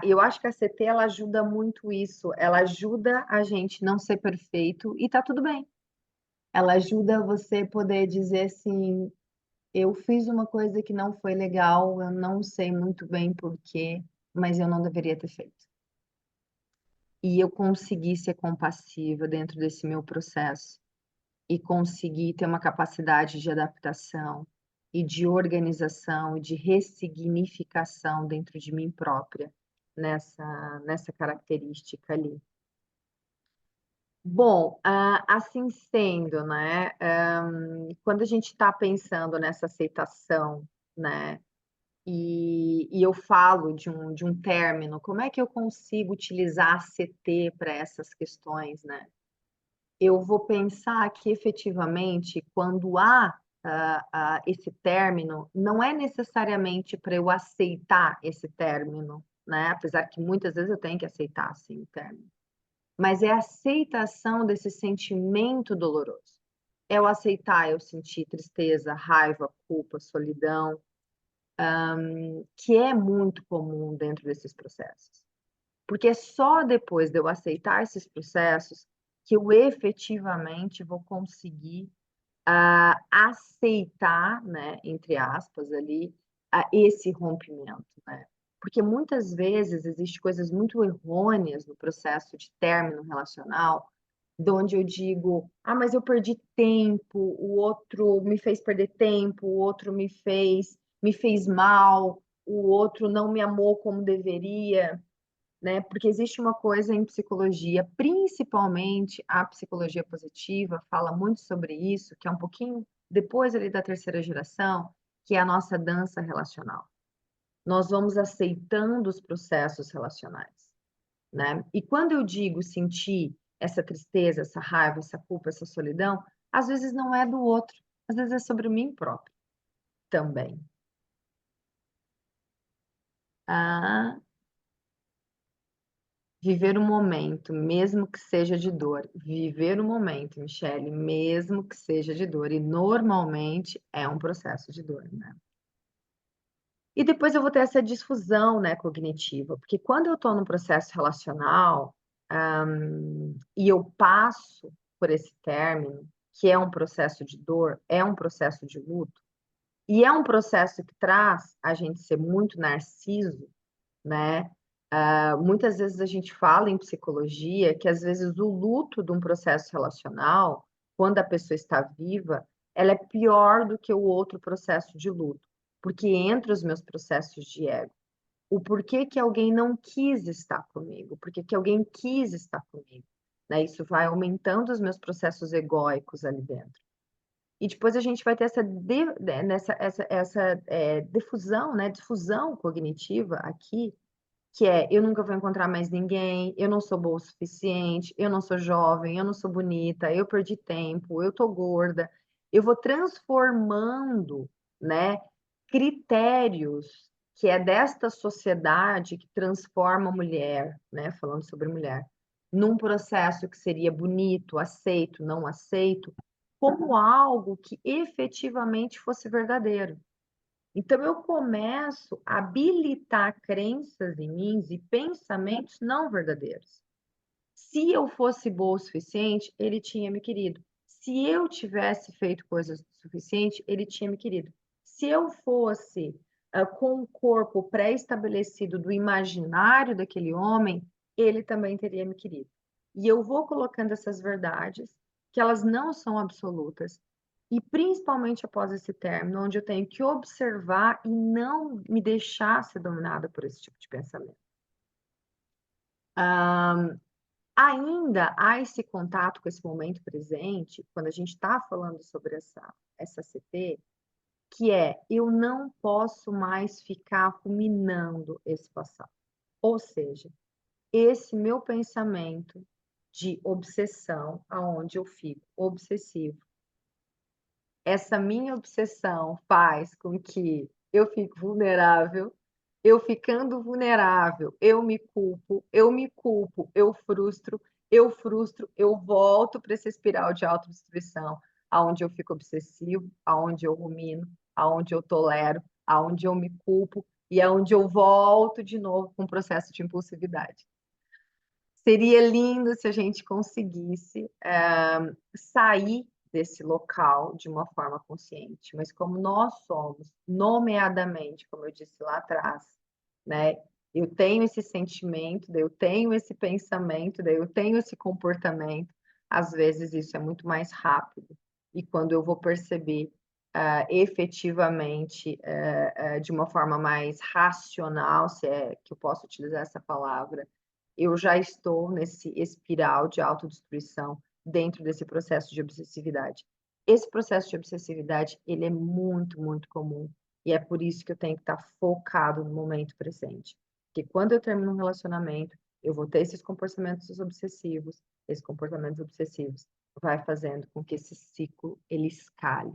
Eu acho que a CT ela ajuda muito isso, ela ajuda a gente não ser perfeito e tá tudo bem. Ela ajuda você poder dizer assim, eu fiz uma coisa que não foi legal, eu não sei muito bem por quê, mas eu não deveria ter feito. E eu consegui ser compassiva dentro desse meu processo e consegui ter uma capacidade de adaptação e de organização e de ressignificação dentro de mim própria nessa característica ali. Bom, assim sendo, né, quando a gente está pensando nessa aceitação, né, e eu falo de um término, como é que eu consigo utilizar a CT para essas questões, né? Eu vou pensar que efetivamente, quando há esse término, não é necessariamente para eu aceitar esse término, né? Apesar que muitas vezes eu tenho que aceitar assim o término, mas é a aceitação desse sentimento doloroso. É o aceitar, eu sentir tristeza, raiva, culpa, solidão, que é muito comum dentro desses processos. Porque é só depois de eu aceitar esses processos que eu efetivamente vou conseguir aceitar, né, entre aspas, ali, esse rompimento, né? Porque muitas vezes existem coisas muito errôneas no processo de término relacional, de onde eu digo, mas eu perdi tempo, o outro me fez perder tempo, o outro me fez mal, o outro não me amou como deveria, né? Porque existe uma coisa em psicologia, principalmente a psicologia positiva, fala muito sobre isso, que é um pouquinho depois ali da terceira geração, que é a nossa dança relacional. Nós vamos aceitando os processos relacionais, né? E quando eu digo sentir essa tristeza, essa raiva, essa culpa, essa solidão, às vezes não é do outro, às vezes é sobre mim próprio também. Ah, viver o momento, mesmo que seja de dor. Viver o momento, Michele, mesmo que seja de dor. E normalmente é um processo de dor, né? E depois eu vou ter essa difusão, né, cognitiva, porque quando eu estou num processo relacional, e eu passo por esse término, que é um processo de dor, é um processo de luto, e é um processo que traz a gente ser muito narciso, né? Muitas vezes a gente fala em psicologia que às vezes o luto de um processo relacional, quando a pessoa está viva, ela é pior do que o outro processo de luto, porque entra os meus processos de ego. O porquê que alguém não quis estar comigo, porquê que alguém quis estar comigo, né? Isso vai aumentando os meus processos egóicos ali dentro. E depois a gente vai ter essa difusão, né? Difusão cognitiva aqui, que é eu nunca vou encontrar mais ninguém, eu não sou boa o suficiente, eu não sou jovem, eu não sou bonita, eu perdi tempo, eu tô gorda. Eu vou transformando, né, critérios que é desta sociedade que transforma a mulher, né, falando sobre mulher, num processo que seria bonito, aceito, não aceito, como algo que efetivamente fosse verdadeiro. Então, eu começo a habilitar crenças em mim e pensamentos não verdadeiros. Se eu fosse boa o suficiente, ele tinha me querido. Se eu tivesse feito coisas o suficiente, ele tinha me querido. Se eu fosse com o corpo pré-estabelecido do imaginário daquele homem, ele também teria me querido. E eu vou colocando essas verdades, que elas não são absolutas, e principalmente após esse término, onde eu tenho que observar e não me deixar ser dominada por esse tipo de pensamento. Ainda há esse contato com esse momento presente, quando a gente está falando sobre essa CT, que é eu não posso mais ficar ruminando esse passado. Ou seja, esse meu pensamento de obsessão, aonde eu fico obsessivo, essa minha obsessão faz com que eu fique vulnerável, eu ficando vulnerável, eu me culpo, eu frustro, eu volto para essa espiral de autodestruição, aonde eu fico obsessivo, aonde eu rumino, aonde eu tolero, aonde eu me culpo e aonde eu volto de novo com o processo de impulsividade. Seria lindo se a gente conseguisse sair desse local de uma forma consciente, mas como nós somos, nomeadamente, como eu disse lá atrás, né? Eu tenho esse sentimento, daí eu tenho esse pensamento, daí eu tenho esse comportamento, às vezes isso é muito mais rápido. E quando eu vou perceber efetivamente, de uma forma mais racional, se é que eu posso utilizar essa palavra, eu já estou nesse espiral de autodestruição dentro desse processo de obsessividade. Esse processo de obsessividade, ele é muito, muito comum. E é por isso que eu tenho que estar focado no momento presente. Porque quando eu termino um relacionamento, eu vou ter esses comportamentos obsessivos. Esses comportamentos obsessivos vai fazendo com que esse ciclo, ele escale.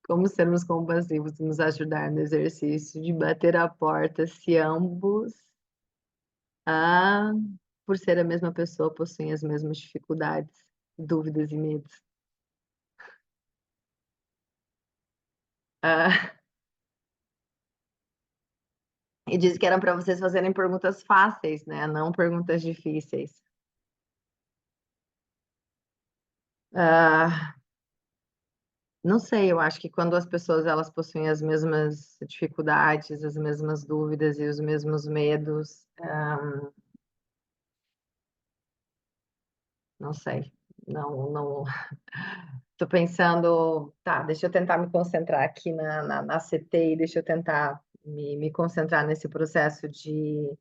Como sermos compassivos nos ajudar no exercício de bater a porta se ambos, por ser a mesma pessoa, possuem as mesmas dificuldades, dúvidas e medos. E disse que eram para vocês fazerem perguntas fáceis, né? Não perguntas difíceis. Ah, não sei, eu acho que quando as pessoas elas possuem as mesmas dificuldades, as mesmas dúvidas e os mesmos medos, não sei, não. Estou pensando, tá, deixa eu tentar me concentrar aqui na CT, deixa eu tentar me concentrar nesse processo de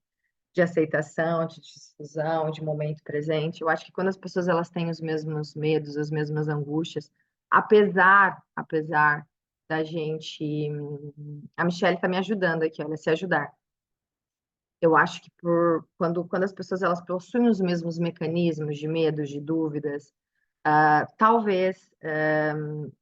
aceitação, de difusão, de momento presente. Eu acho que quando as pessoas elas têm os mesmos medos, as mesmas angústias, apesar da gente, a Michelle está me ajudando aqui, olha, se ajudar. Eu acho que quando as pessoas elas possuem os mesmos mecanismos de medos, de dúvidas, talvez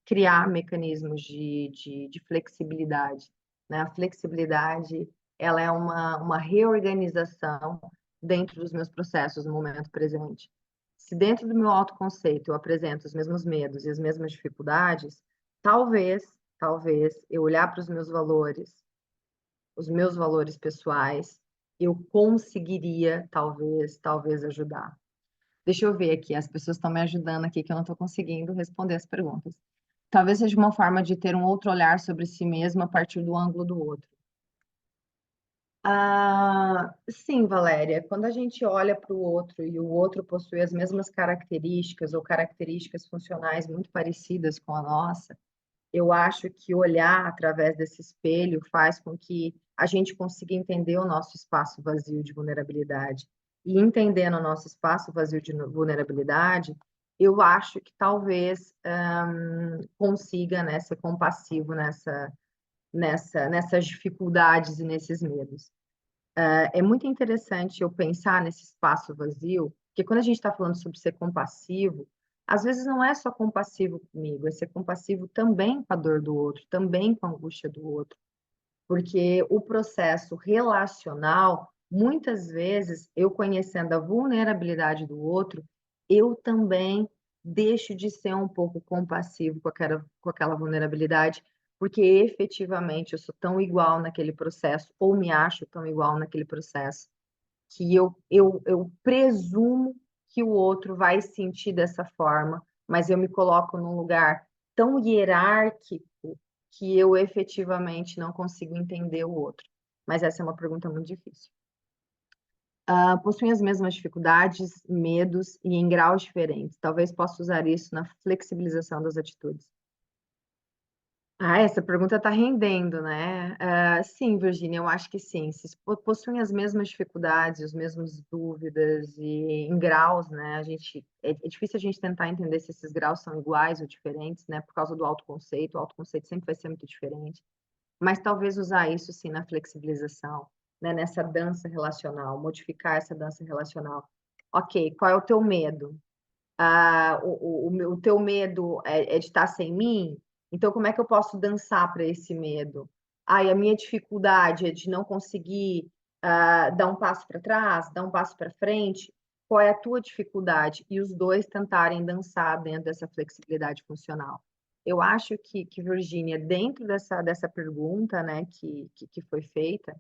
criar mecanismos de flexibilidade, né? A flexibilidade, ela é uma reorganização dentro dos meus processos no momento presente. Se dentro do meu autoconceito eu apresento os mesmos medos e as mesmas dificuldades, talvez eu olhar para os meus valores pessoais, eu conseguiria talvez ajudar. Deixa eu ver aqui, as pessoas estão me ajudando aqui que eu não estou conseguindo responder as perguntas. Talvez seja uma forma de ter um outro olhar sobre si mesmo a partir do ângulo do outro. Sim, Valéria, quando a gente olha para o outro e o outro possui as mesmas características ou características funcionais muito parecidas com a nossa, eu acho que olhar através desse espelho faz com que a gente consiga entender o nosso espaço vazio de vulnerabilidade. E entendendo o nosso espaço vazio de vulnerabilidade, eu acho que talvez consiga, né, ser compassivo nessas dificuldades e nesses medos. É muito interessante eu pensar nesse espaço vazio, porque quando a gente está falando sobre ser compassivo, às vezes não é só compassivo comigo, é ser compassivo também com a dor do outro, também com a angústia do outro. Porque o processo relacional, muitas vezes, eu conhecendo a vulnerabilidade do outro, eu também deixo de ser um pouco compassivo com aquela vulnerabilidade, porque efetivamente eu sou tão igual naquele processo, ou me acho tão igual naquele processo, que eu presumo que o outro vai sentir dessa forma, mas eu me coloco num lugar tão hierárquico que eu efetivamente não consigo entender o outro. Mas essa é uma pergunta muito difícil. Possuem as mesmas dificuldades, medos e em graus diferentes. Talvez possa usar isso na flexibilização das atitudes. Essa pergunta está rendendo, né? Sim, Virginia, eu acho que sim. Se possuem as mesmas dificuldades, as mesmas dúvidas e em graus, né? É difícil a gente tentar entender se esses graus são iguais ou diferentes, né? Por causa do autoconceito. O autoconceito sempre vai ser muito diferente. Mas talvez usar isso sim na flexibilização, né? Nessa dança relacional, modificar essa dança relacional. Ok, qual é o teu medo? O teu medo é de estar sem mim? Então, como é que eu posso dançar para esse medo? E a minha dificuldade é de não conseguir dar um passo para trás, dar um passo para frente. Qual é a tua dificuldade? E os dois tentarem dançar dentro dessa flexibilidade funcional. Eu acho que Virgínia, dentro dessa pergunta, né, que foi feita,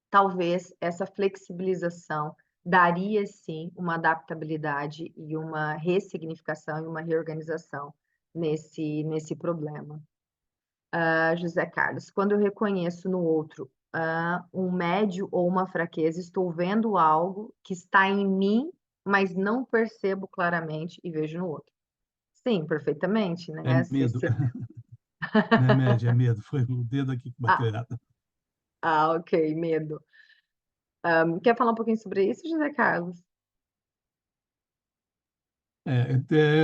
talvez essa flexibilização daria sim uma adaptabilidade e uma ressignificação e uma reorganização nesse problema. José Carlos, quando eu reconheço no outro um médio ou uma fraqueza, estou vendo algo que está em mim, mas não percebo claramente e vejo no outro. Sim, perfeitamente, É né? medo, não é média, é medo. Foi o dedo aqui que bateu Ah, errado. ok, medo. Quer falar um pouquinho sobre isso, José Carlos?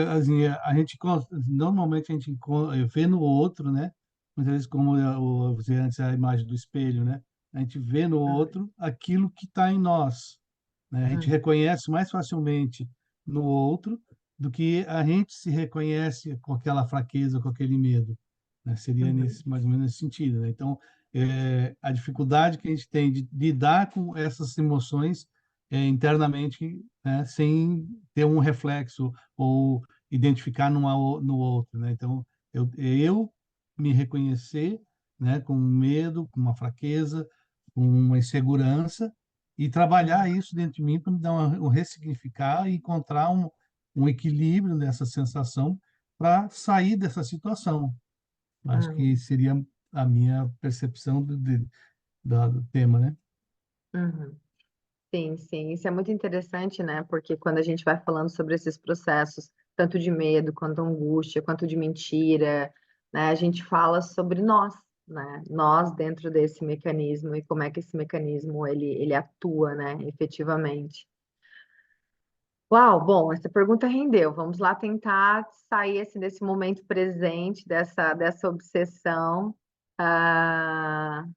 Assim, normalmente a gente vê no outro, né? Muitas vezes, como você antes a imagem do espelho, né? A gente vê no Uhum, outro aquilo que está em nós, né? A gente uhum, reconhece mais facilmente no outro do que a gente se reconhece com aquela fraqueza, com aquele medo, né? Seria uhum. mais ou menos nesse sentido, né? Então, a dificuldade que a gente tem de lidar com essas emoções internamente, né, sem ter um reflexo ou identificar no outro, né? Então, eu me reconhecer, né, com um medo, com uma fraqueza, com uma insegurança e trabalhar isso dentro de mim para me dar um ressignificar e encontrar um equilíbrio nessa sensação para sair dessa situação. Acho Uhum, que seria a minha percepção do tema, né? uhum. Sim, sim, isso é muito interessante, né? Porque quando a gente vai falando sobre esses processos, tanto de medo, quanto angústia, quanto de mentira, né? A gente fala sobre nós, né? Nós dentro desse mecanismo e como é que esse mecanismo ele atua, né? Efetivamente. Uau, bom, essa pergunta rendeu. Vamos lá tentar sair assim, desse momento presente, dessa obsessão. Ah,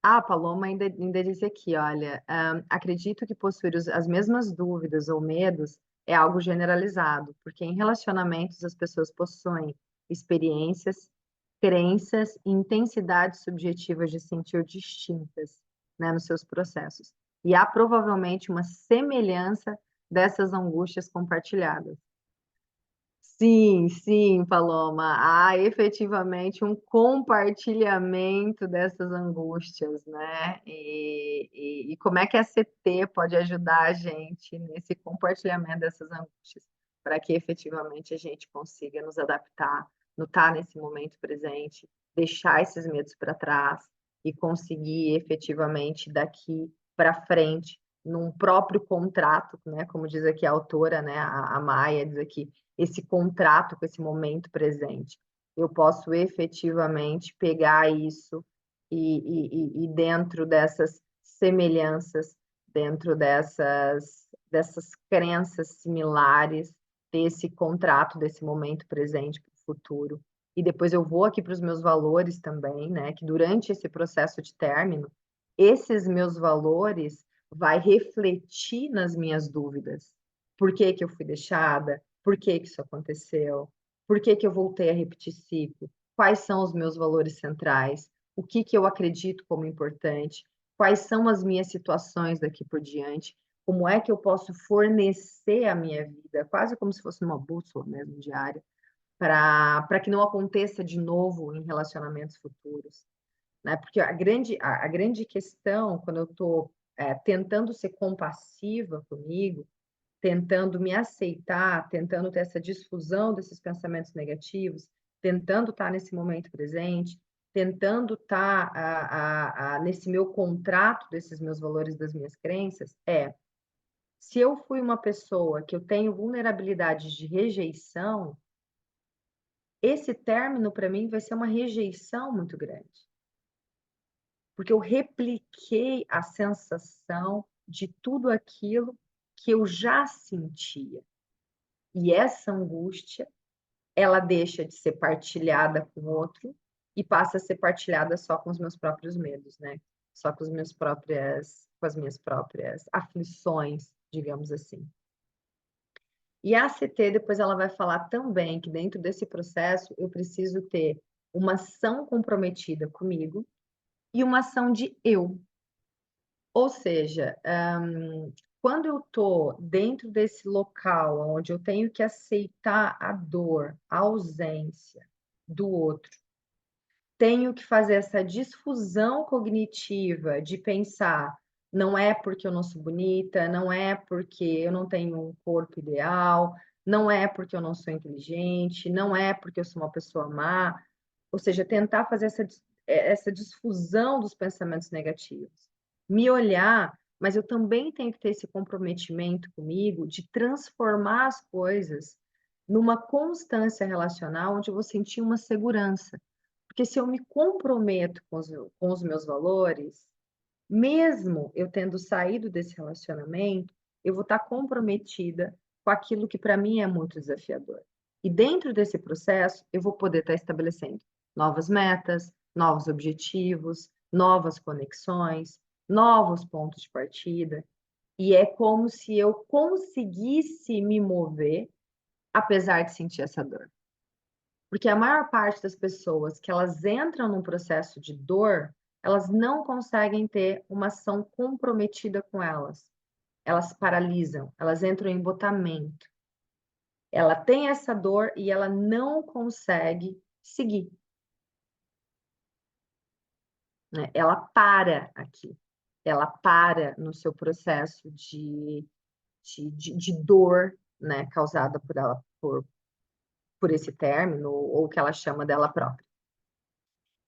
a Paloma ainda disse aqui, olha, acredito que possuir as mesmas dúvidas ou medos é algo generalizado, porque em relacionamentos as pessoas possuem experiências, crenças e intensidades subjetivas de sentir distintas, né, nos seus processos. E há provavelmente uma semelhança dessas angústias compartilhadas. Sim, sim, Paloma. Há efetivamente um compartilhamento dessas angústias, né? E como é que a CT pode ajudar a gente nesse compartilhamento dessas angústias, para que efetivamente a gente consiga nos adaptar, no estar nesse momento presente, deixar esses medos para trás e conseguir efetivamente daqui para frente, num próprio contrato, né? Como diz aqui a autora, né? A Maia diz aqui esse contrato com esse momento presente. Eu posso efetivamente pegar isso e dentro dessas semelhanças, dentro dessas crenças similares, desse contrato, desse momento presente para o futuro. E depois eu vou aqui para os meus valores também, né? Que durante esse processo de término, esses meus valores vai refletir nas minhas dúvidas. Por que que eu fui deixada? Por que que isso aconteceu? Por que que eu voltei a repetir ciclo? Quais são os meus valores centrais? O que que eu acredito como importante? Quais são as minhas situações daqui por diante? Como é que eu posso fornecer a minha vida, quase como se fosse uma bússola mesmo diária, para que não aconteça de novo em relacionamentos futuros, né? Porque a grande questão, quando eu estou tentando ser compassiva comigo, tentando me aceitar, tentando ter essa difusão desses pensamentos negativos, tentando estar nesse momento presente, tentando estar nesse meu contrato desses meus valores, das minhas crenças, se eu fui uma pessoa que eu tenho vulnerabilidade de rejeição, esse término para mim vai ser uma rejeição muito grande, porque eu repliquei a sensação de tudo aquilo que eu já sentia. E essa angústia, ela deixa de ser partilhada com o outro e passa a ser partilhada só com os meus próprios medos, né? Só com as minhas próprias aflições, digamos assim. E a ACT depois ela vai falar também que dentro desse processo eu preciso ter uma ação comprometida comigo e uma ação de eu. Ou seja, quando eu estou dentro desse local onde eu tenho que aceitar a dor, a ausência do outro, tenho que fazer essa difusão cognitiva de pensar, não é porque eu não sou bonita, não é porque eu não tenho um corpo ideal, não é porque eu não sou inteligente, não é porque eu sou uma pessoa má, ou seja, tentar fazer essa difusão dos pensamentos negativos. Me olhar, mas eu também tenho que ter esse comprometimento comigo de transformar as coisas numa constância relacional onde eu vou sentir uma segurança. Porque se eu me comprometo com os meus valores, mesmo eu tendo saído desse relacionamento, eu vou estar comprometida com aquilo que para mim é muito desafiador. E dentro desse processo, eu vou poder estar estabelecendo novas metas, novos objetivos, novas conexões, novos pontos de partida. E é como se eu conseguisse me mover, apesar de sentir essa dor. Porque a maior parte das pessoas que elas entram num processo de dor, elas não conseguem ter uma ação comprometida com elas. Elas paralisam, elas entram em embotamento. Ela tem essa dor e ela não consegue seguir, né? Ela para aqui. Ela para no seu processo de dor, né, causada por ela, por esse término, ou que ela chama dela própria.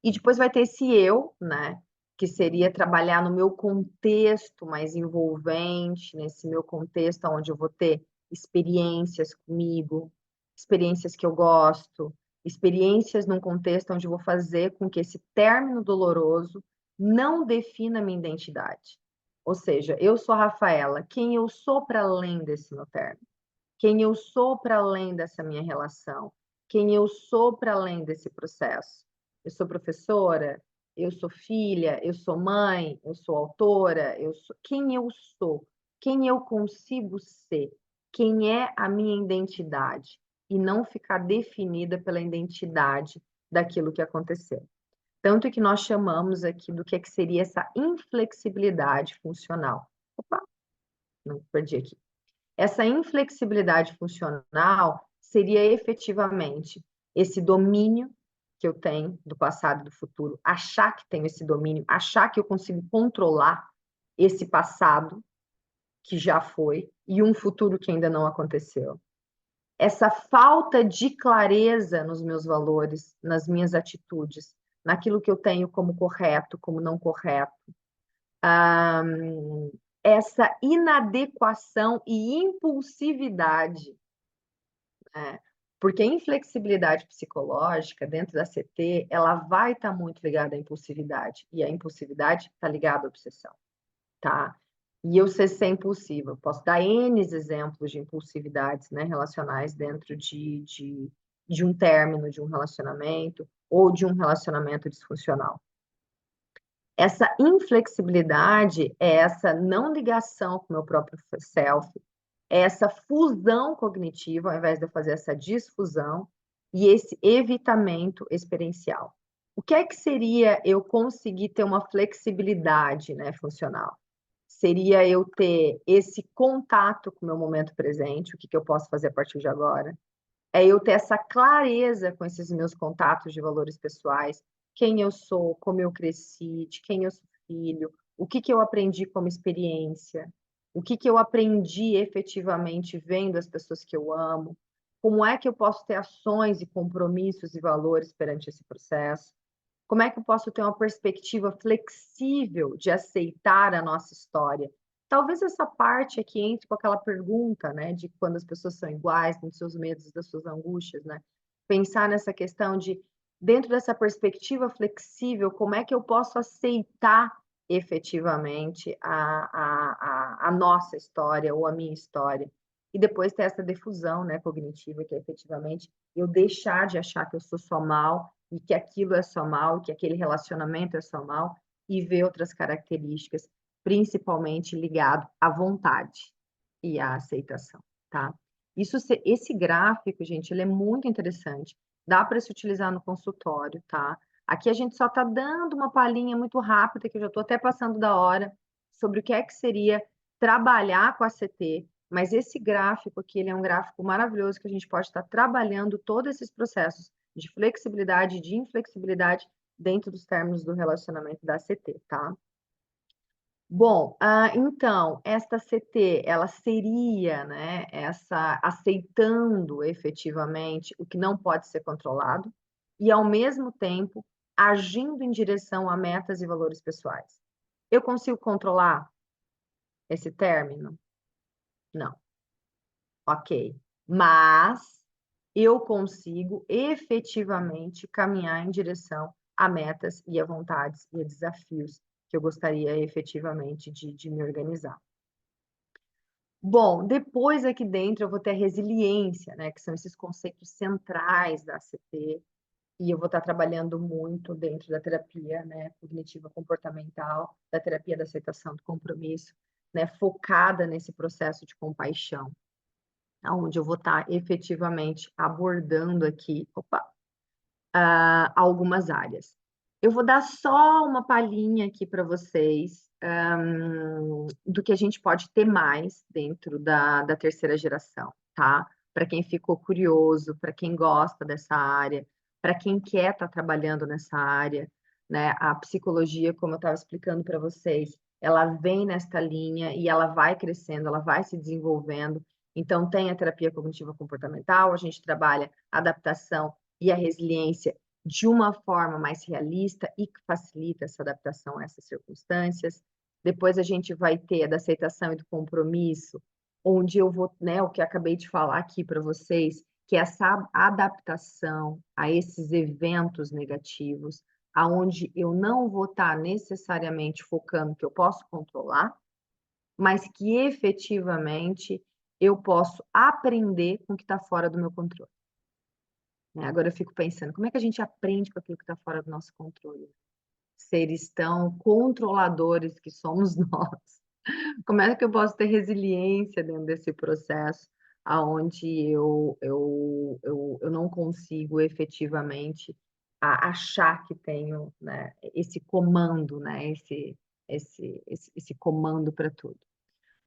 E depois vai ter esse eu, né, que seria trabalhar no meu contexto mais envolvente, nesse meu contexto onde eu vou ter experiências comigo, experiências que eu gosto, experiências num contexto onde eu vou fazer com que esse término doloroso não defina a minha identidade. Ou seja, eu sou a Rafaela, quem eu sou para além desse meu término? Quem eu sou para além dessa minha relação? Quem eu sou para além desse processo? Eu sou professora, eu sou filha, eu sou mãe, eu sou autora, eu sou quem eu sou, quem eu consigo ser, quem é a minha identidade e não ficar definida pela identidade daquilo que aconteceu. Tanto que nós chamamos aqui do que seria essa inflexibilidade funcional. Opa, não perdi aqui. Essa inflexibilidade funcional seria efetivamente esse domínio que eu tenho do passado e do futuro, achar que tenho esse domínio, achar que eu consigo controlar esse passado que já foi e um futuro que ainda não aconteceu. Essa falta de clareza nos meus valores, nas minhas atitudes, naquilo que eu tenho como correto, como não correto. Essa inadequação e impulsividade, né? Porque a inflexibilidade psicológica dentro da CT, ela vai estar muito ligada à impulsividade, e a impulsividade está ligada à obsessão, tá? E eu ser impulsiva, eu posso dar N exemplos de impulsividades, né, relacionais dentro de um término de um relacionamento ou de um relacionamento disfuncional. Essa inflexibilidade é essa não ligação com o meu próprio self, é essa fusão cognitiva, ao invés de eu fazer essa disfusão, e esse evitamento experiencial. O que é que seria eu conseguir ter uma flexibilidade, né, funcional? Seria eu ter esse contato com o meu momento presente, o que eu posso fazer a partir de agora? É eu ter essa clareza com esses meus contatos de valores pessoais, quem eu sou, como eu cresci, de quem eu sou filho, o que eu aprendi como experiência, o que eu aprendi efetivamente vendo as pessoas que eu amo, como é que eu posso ter ações e compromissos e valores perante esse processo, como é que eu posso ter uma perspectiva flexível de aceitar a nossa história. Talvez essa parte aqui entre com aquela pergunta, né, de quando as pessoas são iguais, dos seus medos, das suas angústias, né? Pensar nessa questão de, dentro dessa perspectiva flexível, como é que eu posso aceitar efetivamente a nossa história ou a minha história. E depois ter essa defusão, né, cognitiva, que é efetivamente eu deixar de achar que eu sou só mal e que aquilo é só mal, que aquele relacionamento é só mal, e ver outras características, principalmente ligado à vontade e à aceitação, tá? Esse gráfico, gente, ele é muito interessante. Dá para se utilizar no consultório, tá? Aqui a gente só está dando uma palhinha muito rápida, que eu já estou até passando da hora, sobre o que é que seria trabalhar com a CT, mas esse gráfico aqui, ele é um gráfico maravilhoso que a gente pode estar trabalhando todos esses processos de flexibilidade e de inflexibilidade dentro dos termos do relacionamento da CT, tá? Bom, então, esta CT, ela seria, né, essa aceitando efetivamente o que não pode ser controlado e, ao mesmo tempo, agindo em direção a metas e valores pessoais. Eu consigo controlar esse término? Não. Ok. Mas eu consigo efetivamente caminhar em direção a metas e a vontades e a desafios que eu gostaria efetivamente de me organizar. Bom, depois aqui dentro eu vou ter a resiliência, né, que são esses conceitos centrais da ACT, e eu vou estar trabalhando muito dentro da terapia, né, cognitiva comportamental, da terapia da aceitação do compromisso, né, focada nesse processo de compaixão, onde eu vou estar efetivamente abordando aqui, algumas áreas. Eu vou dar só uma palhinha aqui para vocês do que a gente pode ter mais dentro da terceira geração, tá? Para quem ficou curioso, para quem gosta dessa área, para quem quer estar trabalhando nessa área, né? A psicologia, como eu estava explicando para vocês, ela vem nesta linha e ela vai crescendo, ela vai se desenvolvendo, Então, tem a terapia cognitiva comportamental, a gente trabalha a adaptação e a resiliência de uma forma mais realista e que facilita essa adaptação a essas circunstâncias. Depois a gente vai ter a da aceitação e do compromisso, onde eu vou, né, o que eu acabei de falar aqui para vocês, que é essa adaptação a esses eventos negativos, aonde eu não vou estar necessariamente focando que eu posso controlar, mas que efetivamente eu posso aprender com o que está fora do meu controle. Né? Agora eu fico pensando, como é que a gente aprende com aquilo que está fora do nosso controle? Seres tão controladores que somos nós. Como é que eu posso ter resiliência dentro desse processo, aonde eu não consigo efetivamente achar que tenho, né, esse comando, né, esse comando para tudo.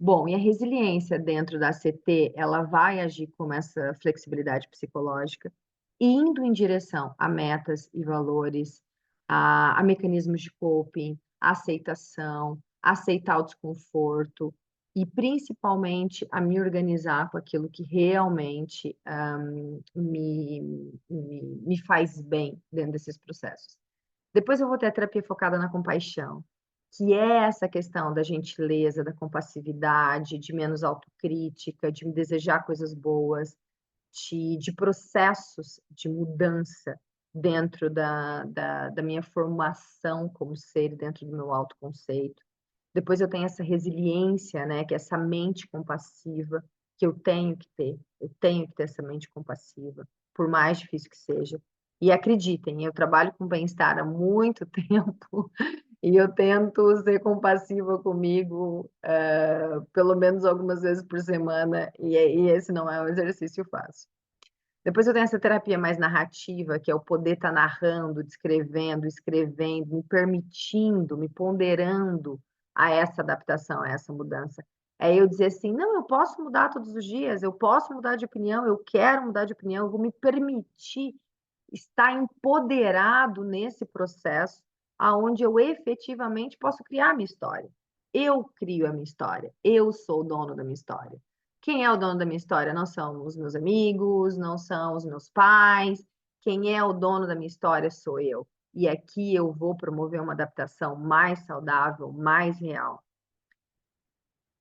Bom, e a resiliência dentro da ACT, ela vai agir como essa flexibilidade psicológica, indo em direção a metas e valores, a mecanismos de coping, a aceitação, aceitar o desconforto e, principalmente, a me organizar com aquilo que realmente me faz bem dentro desses processos. Depois eu vou ter a terapia focada na compaixão, que é essa questão da gentileza, da compassividade, de menos autocrítica, de me desejar coisas boas, de processos de mudança dentro da minha formação como ser, dentro do meu autoconceito. Depois eu tenho essa resiliência, né, que é essa mente compassiva, que eu tenho que ter essa mente compassiva, por mais difícil que seja. E acreditem, eu trabalho com bem-estar há muito tempo e eu tento ser compassiva comigo, pelo menos algumas vezes por semana, e esse não é um exercício fácil. Depois eu tenho essa terapia mais narrativa, que é o poder estar narrando, descrevendo, escrevendo, me permitindo, me ponderando a essa adaptação, a essa mudança. É eu dizer assim: não, eu posso mudar todos os dias, eu posso mudar de opinião, eu quero mudar de opinião, eu vou me permitir estar empoderado nesse processo, aonde eu efetivamente posso criar a minha história. Eu crio a minha história, eu sou o dono da minha história. Quem é o dono da minha história? Não são os meus amigos, não são os meus pais. Quem é o dono da minha história sou eu. E aqui eu vou promover uma adaptação mais saudável, mais real.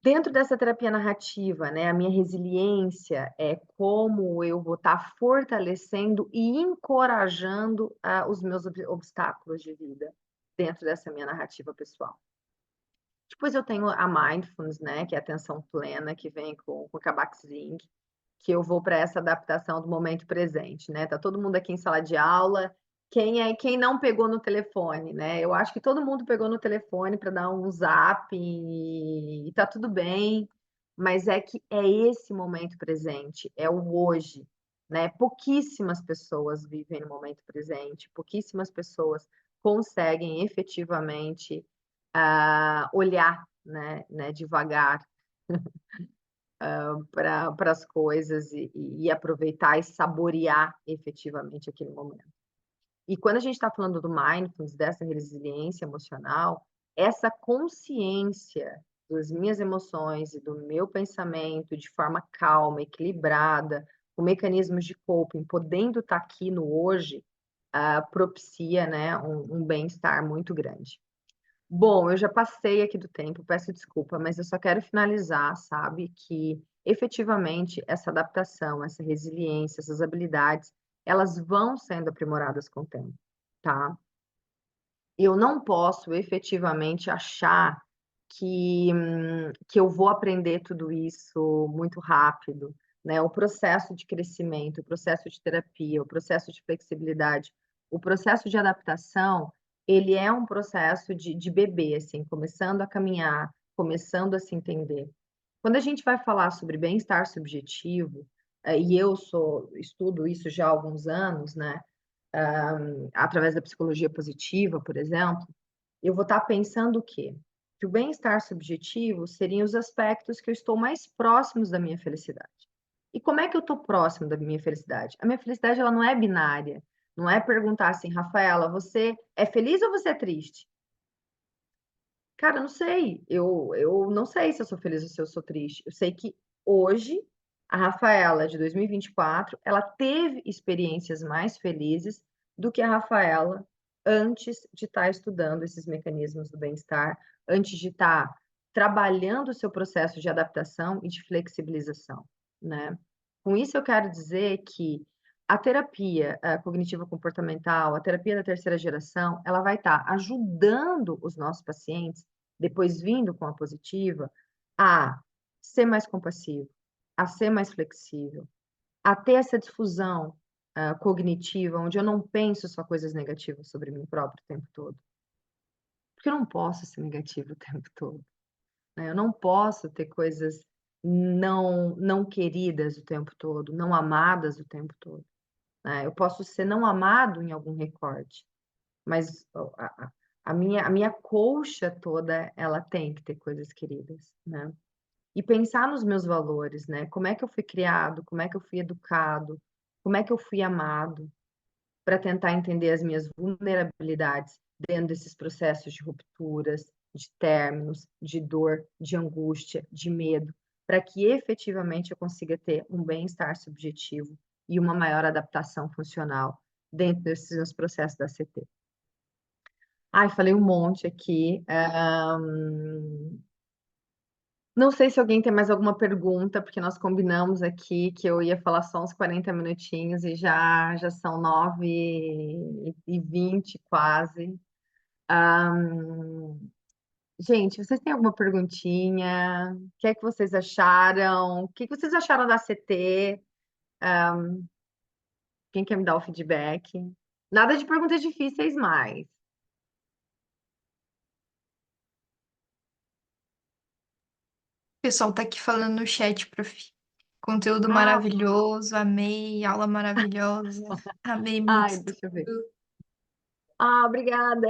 Dentro dessa terapia narrativa, né, a minha resiliência é como eu vou estar fortalecendo e encorajando os meus obstáculos de vida dentro dessa minha narrativa pessoal. Depois eu tenho a mindfulness, né, que é a atenção plena, que vem com o Kabat-Zinn, que eu vou para essa adaptação do momento presente, né? Tá todo mundo aqui em sala de aula. Quem não pegou no telefone, né? Eu acho que todo mundo pegou no telefone para dar um zap e tá tudo bem, mas é que é esse momento presente, é o hoje, né? Pouquíssimas pessoas vivem no momento presente, pouquíssimas pessoas conseguem efetivamente olhar, né, devagar para as coisas e aproveitar e saborear efetivamente aquele momento. E quando a gente está falando do mindfulness, dessa resiliência emocional, essa consciência das minhas emoções e do meu pensamento de forma calma, equilibrada, com mecanismos de coping, podendo estar aqui no hoje, propicia, né, um bem-estar muito grande. Bom, eu já passei aqui do tempo, peço desculpa, mas eu só quero finalizar, sabe, que efetivamente essa adaptação, essa resiliência, essas habilidades, elas vão sendo aprimoradas com o tempo, tá? Eu não posso efetivamente achar que eu vou aprender tudo isso muito rápido, né? O processo de crescimento, o processo de terapia, o processo de flexibilidade, o processo de adaptação, ele é um processo de bebê, assim, começando a caminhar, começando a se entender. Quando a gente vai falar sobre bem-estar subjetivo, e estudo isso já há alguns anos, né? Através da psicologia positiva, por exemplo, eu vou estar pensando o quê? Que o bem-estar subjetivo seriam os aspectos que eu estou mais próximos da minha felicidade. E como é que eu estou próximo da minha felicidade? A minha felicidade ela não é binária. Não é perguntar assim, Rafaela, você é feliz ou você é triste? Cara, eu não sei. Eu não sei se eu sou feliz ou se eu sou triste. Eu sei que hoje A Rafaela de 2024, ela teve experiências mais felizes do que a Rafaela antes de estar estudando esses mecanismos do bem-estar, antes de estar trabalhando o seu processo de adaptação e de flexibilização, né? Com isso eu quero dizer que a terapia cognitiva comportamental, a terapia da terceira geração, ela vai estar ajudando os nossos pacientes, depois vindo com a positiva, a ser mais compassivo, a ser mais flexível, a ter essa difusão cognitiva, onde eu não penso só coisas negativas sobre mim próprio o tempo todo. Porque eu não posso ser negativo o tempo todo, né? Eu não posso ter coisas não queridas o tempo todo, não amadas o tempo todo, né? Eu posso ser não amado em algum recorte, mas a minha colcha toda, ela tem que ter coisas queridas, né? E pensar nos meus valores, né? Como é que eu fui criado, como é que eu fui educado, como é que eu fui amado, para tentar entender as minhas vulnerabilidades dentro desses processos de rupturas, de términos, de dor, de angústia, de medo, para que efetivamente eu consiga ter um bem-estar subjetivo e uma maior adaptação funcional dentro desses meus processos da CT. Ai, falei um monte aqui. Não sei se alguém tem mais alguma pergunta, porque nós combinamos aqui que eu ia falar só uns 40 minutinhos e já são 9h20 quase. Gente, vocês têm alguma perguntinha? O que é que vocês acharam? O que vocês acharam da CT? Quem quer me dar o feedback? Nada de perguntas difíceis mais. O pessoal tá aqui falando no chat, prof. Conteúdo Ah, maravilhoso, amei, aula maravilhosa, amei muito ai, deixa eu ver. estudo. Obrigada.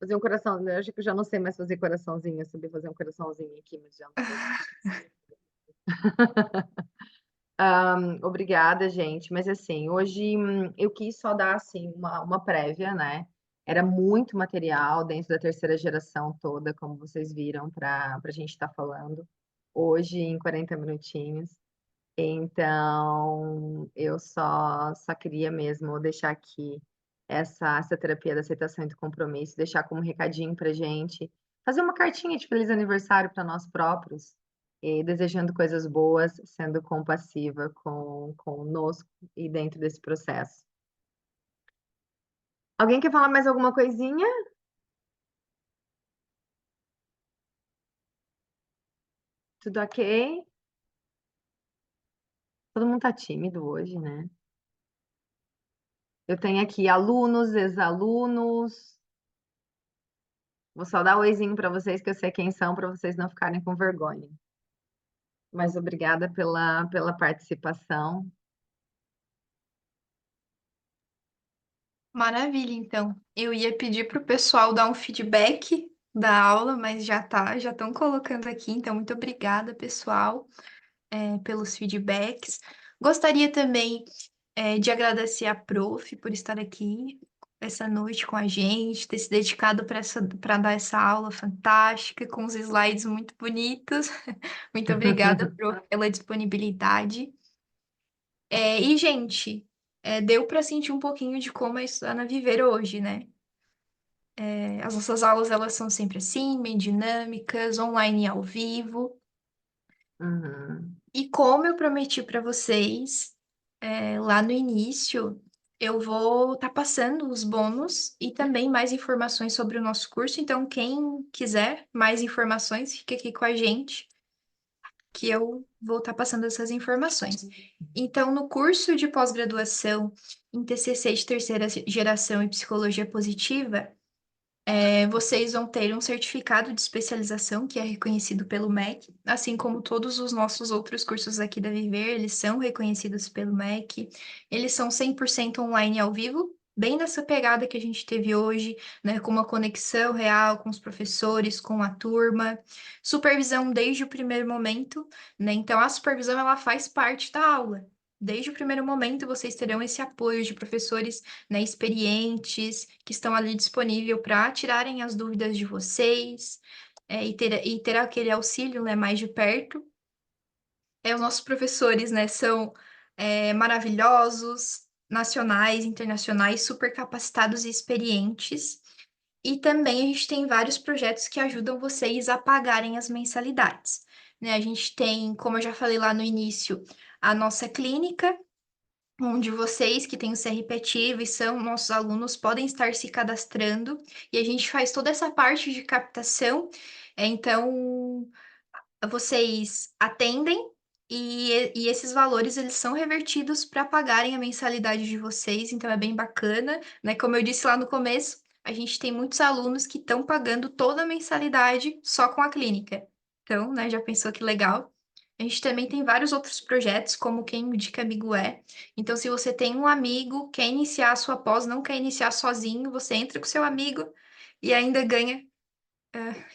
Fazer um coração. Eu acho que eu já não sei mais fazer coraçãozinho. Eu sabia fazer um coraçãozinho aqui, mas já não sei. Obrigada, gente. Mas assim, hoje eu quis só dar assim uma prévia, né? Era muito material dentro da terceira geração toda, como vocês viram, para a gente estar falando hoje em 40 minutinhos. Então, eu só queria mesmo deixar aqui essa terapia da aceitação e do compromisso, deixar como recadinho para gente, fazer uma cartinha de feliz aniversário para nós próprios, e desejando coisas boas, sendo compassiva conosco e dentro desse processo. Alguém quer falar mais alguma coisinha? Tudo ok? Todo mundo tá tímido hoje, né? Eu tenho aqui alunos, ex-alunos. Vou só dar um oizinho para vocês, que eu sei quem são, para vocês não ficarem com vergonha. Mas obrigada pela participação. Maravilha, então. Eu ia pedir para o pessoal dar um feedback da aula, mas já estão colocando aqui, então muito obrigada, pessoal, pelos feedbacks. Gostaria também, de agradecer a prof por estar aqui essa noite com a gente, ter se dedicado para dar essa aula fantástica, com os slides muito bonitos. Muito obrigada, prof, pela disponibilidade. E, gente, deu para sentir um pouquinho de como é estudar na Viver hoje, né? As nossas aulas, elas são sempre assim, bem dinâmicas, online e ao vivo. Uhum. E como eu prometi para vocês, lá no início, eu vou estar passando os bônus e também mais informações sobre o nosso curso. Então, quem quiser mais informações, fica aqui com a gente, que eu vou estar passando essas informações. Então, no curso de pós-graduação em TCC de terceira geração e psicologia positiva, vocês vão ter um certificado de especialização que é reconhecido pelo MEC, assim como todos os nossos outros cursos aqui da Viver, eles são reconhecidos pelo MEC. Eles são 100% online e ao vivo, bem nessa pegada que a gente teve hoje, né, com uma conexão real com os professores, com a turma, supervisão desde o primeiro momento, né? Então a supervisão ela faz parte da aula. Desde o primeiro momento, vocês terão esse apoio de professores, né, experientes, que estão ali disponível para tirarem as dúvidas de vocês, e ter aquele auxílio, né, mais de perto. Os nossos professores, né, são maravilhosos, nacionais, internacionais, super capacitados e experientes. E também a gente tem vários projetos que ajudam vocês a pagarem as mensalidades, né? A gente tem, como eu já falei lá no início, a nossa clínica, onde vocês que têm o CRP ativo e são nossos alunos podem estar se cadastrando, e a gente faz toda essa parte de captação. Então, vocês atendem e esses valores eles são revertidos para pagarem a mensalidade de vocês, então é bem bacana, né? Como eu disse lá no começo, a gente tem muitos alunos que estão pagando toda a mensalidade só com a clínica. Então, né, já pensou que legal? A gente também tem vários outros projetos, como Quem Indica Amigo É. Então, se você tem um amigo, quer iniciar a sua pós, não quer iniciar sozinho, você entra com seu amigo e ainda ganha.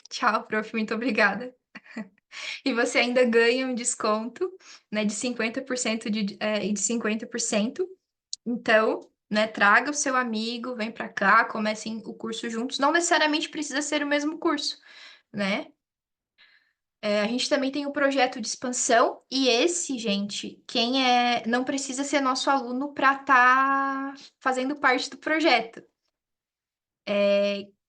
Tchau, prof, muito obrigada. E você ainda ganha um desconto, né, de 50% e de 50%. Então, né, traga o seu amigo, vem para cá, comecem o curso juntos. Não necessariamente precisa ser o mesmo curso, né? A gente também tem o projeto de expansão, e esse, gente, não precisa ser nosso aluno para estar fazendo parte do projeto.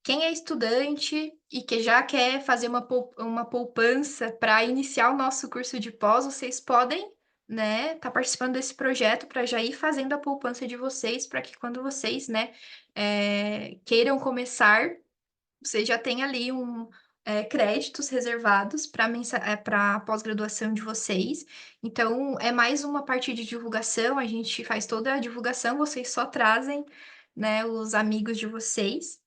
Quem é estudante e que já quer fazer uma poupança para iniciar o nosso curso de pós, vocês podem, né, tá participando desse projeto para já ir fazendo a poupança de vocês, para que quando vocês, né, queiram começar, vocês já tenham ali créditos reservados para a pós-graduação de vocês. Então, é mais uma parte de divulgação, a gente faz toda a divulgação, vocês só trazem, né, os amigos de vocês.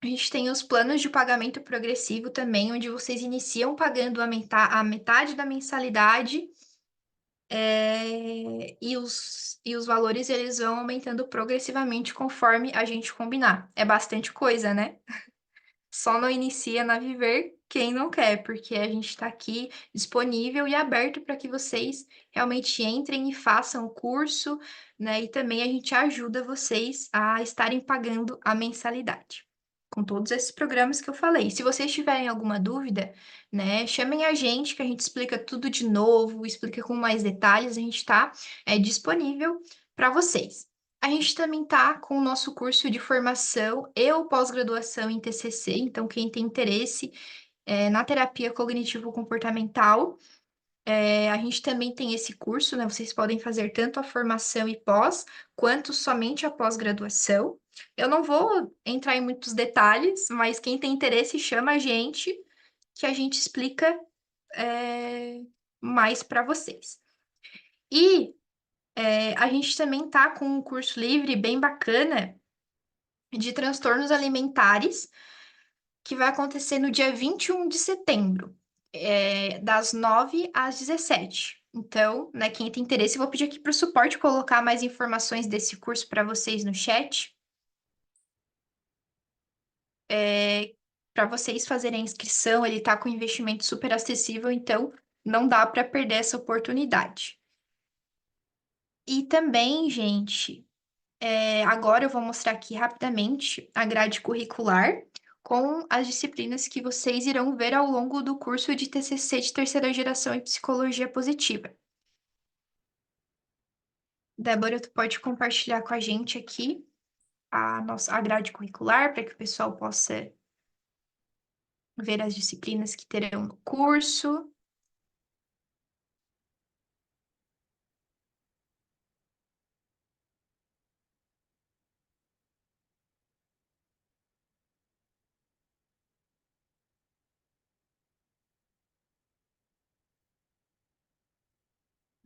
A gente tem os planos de pagamento progressivo também, onde vocês iniciam pagando a metade da mensalidade, e os valores eles vão aumentando progressivamente conforme a gente combinar. É bastante coisa, né? Só não inicia na Viver quem não quer, porque a gente está aqui disponível e aberto para que vocês realmente entrem e façam o curso, né? E também a gente ajuda vocês a estarem pagando a mensalidade. Com todos esses programas que eu falei. Se vocês tiverem alguma dúvida, né, chamem a gente que a gente explica tudo de novo, explica com mais detalhes, a gente está disponível para vocês. A gente também está com o nosso curso de formação e ou pós-graduação em TCC, então quem tem interesse na terapia cognitivo-comportamental, a gente também tem esse curso, né? Vocês podem fazer tanto a formação e pós, quanto somente a pós-graduação. Eu não vou entrar em muitos detalhes, mas quem tem interesse chama a gente, que a gente explica mais para vocês. E a gente também tá com um curso livre bem bacana de transtornos alimentares, que vai acontecer no dia 21 de setembro, das 9 às 17. Então, né, quem tem interesse, eu vou pedir aqui para o suporte colocar mais informações desse curso para vocês no chat, para vocês fazerem a inscrição. Ele está com investimento super acessível, então não dá para perder essa oportunidade. E também, gente, agora eu vou mostrar aqui rapidamente a grade curricular com as disciplinas que vocês irão ver ao longo do curso de TCC de terceira geração em psicologia positiva. Débora, tu pode compartilhar com a gente aqui a grade curricular para que o pessoal possa ver as disciplinas que terão no curso.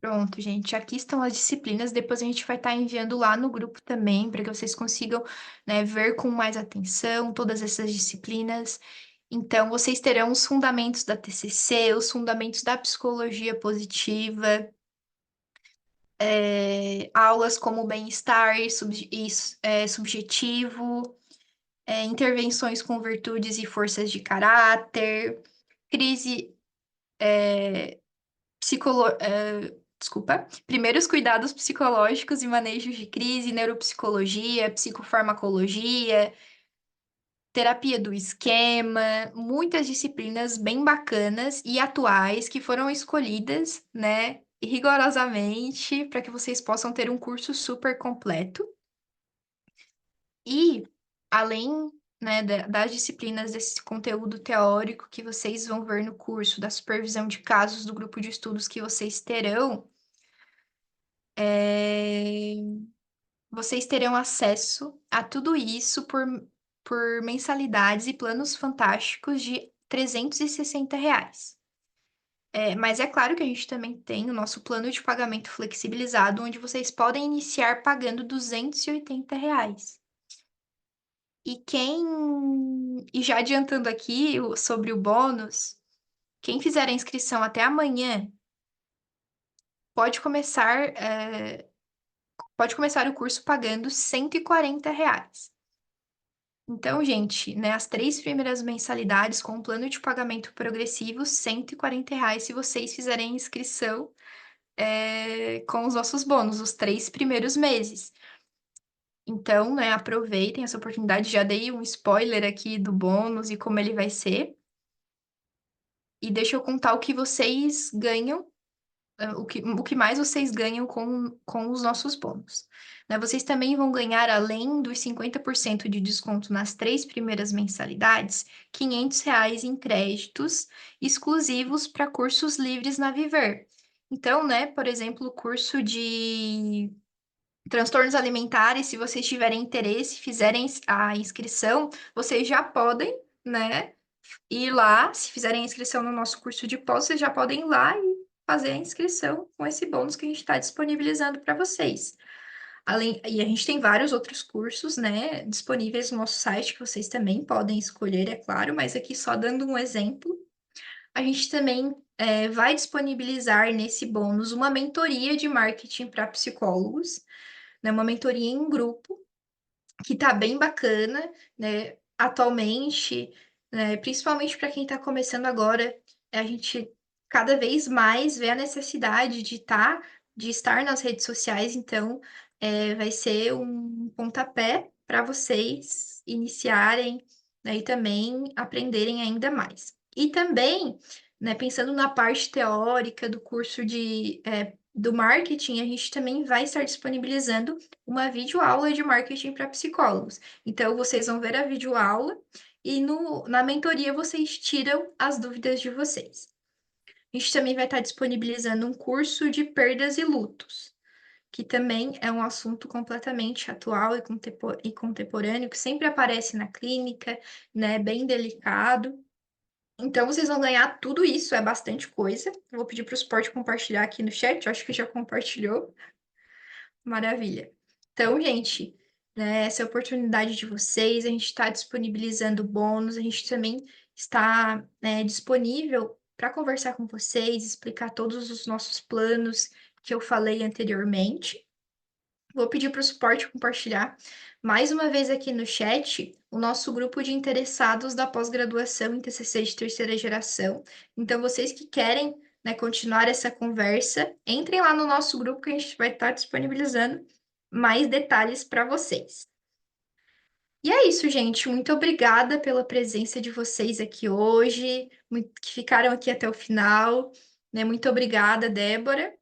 Pronto, gente. Aqui estão as disciplinas. Depois a gente vai estar enviando lá no grupo também, para que vocês consigam, né, ver com mais atenção todas essas disciplinas. Então, vocês terão os fundamentos da TCC, os fundamentos da psicologia positiva, aulas como bem-estar subjetivo, intervenções com virtudes e forças de caráter, crise desculpa, primeiros cuidados psicológicos e manejos de crise, neuropsicologia, psicofarmacologia, terapia do esquema, muitas disciplinas bem bacanas e atuais que foram escolhidas, né, rigorosamente para que vocês possam ter um curso super completo. E além, né, das disciplinas desse conteúdo teórico que vocês vão ver no curso, da supervisão de casos do grupo de estudos que vocês terão, é, vocês terão acesso a tudo isso por mensalidades e planos fantásticos de R$ 360. Mas é claro que a gente também tem o nosso plano de pagamento flexibilizado, onde vocês podem iniciar pagando R$ 280. E já adiantando aqui sobre o bônus, quem fizer a inscrição até amanhã pode começar, pode começar o curso pagando R$ 140. Então, gente, né, as 3 primeiras mensalidades com um plano de pagamento progressivo, R$ 140 se vocês fizerem inscrição, com os nossos bônus, os 3 primeiros meses. Então, né, aproveitem essa oportunidade. Já dei um spoiler aqui do bônus e como ele vai ser. E deixa eu contar o que vocês ganham, o que mais vocês ganham com os nossos bônus. Né? Vocês também vão ganhar, além dos 50% de desconto nas 3 primeiras mensalidades, R$ 500 em créditos exclusivos para cursos livres na Viver. Então, né, por exemplo, o curso de transtornos alimentares, se vocês tiverem interesse, fizerem a inscrição, vocês já podem, né, ir lá. Se fizerem a inscrição no nosso curso de pós, vocês já podem ir lá e fazer a inscrição com esse bônus que a gente está disponibilizando para vocês. E a gente tem vários outros cursos, né, disponíveis no nosso site que vocês também podem escolher, é claro, mas aqui só dando um exemplo, a gente também vai disponibilizar nesse bônus uma mentoria de marketing para psicólogos, né, uma mentoria em grupo que tá bem bacana, né? Atualmente, né, principalmente para quem está começando agora, a gente cada vez mais vê a necessidade de estar nas redes sociais, então vai ser um pontapé para vocês iniciarem, né, e também aprenderem ainda mais. E também, né, pensando na parte teórica do curso do marketing, a gente também vai estar disponibilizando uma videoaula de marketing para psicólogos. Então, vocês vão ver a videoaula e na mentoria vocês tiram as dúvidas de vocês. A gente também vai estar disponibilizando um curso de perdas e lutos, que também é um assunto completamente atual e contemporâneo, que sempre aparece na clínica, né, bem delicado. Então, vocês vão ganhar tudo isso, é bastante coisa. Eu vou pedir para o suporte compartilhar aqui no chat, eu acho que já compartilhou. Maravilha. Então, gente, né, essa é a oportunidade de vocês. A gente está disponibilizando bônus, a gente também está, né, disponível para conversar com vocês, explicar todos os nossos planos que eu falei anteriormente. Vou pedir para o suporte compartilhar mais uma vez aqui no chat o nosso grupo de interessados da pós-graduação em TCC de terceira geração. Então, vocês que querem, né, continuar essa conversa, entrem lá no nosso grupo que a gente vai estar disponibilizando mais detalhes para vocês. E é isso, gente. Muito obrigada pela presença de vocês aqui hoje, que ficaram aqui até o final. Né? Muito obrigada, Débora.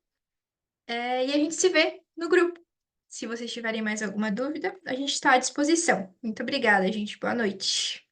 E a gente se vê no grupo. Se vocês tiverem mais alguma dúvida, a gente está à disposição. Muito obrigada, gente. Boa noite.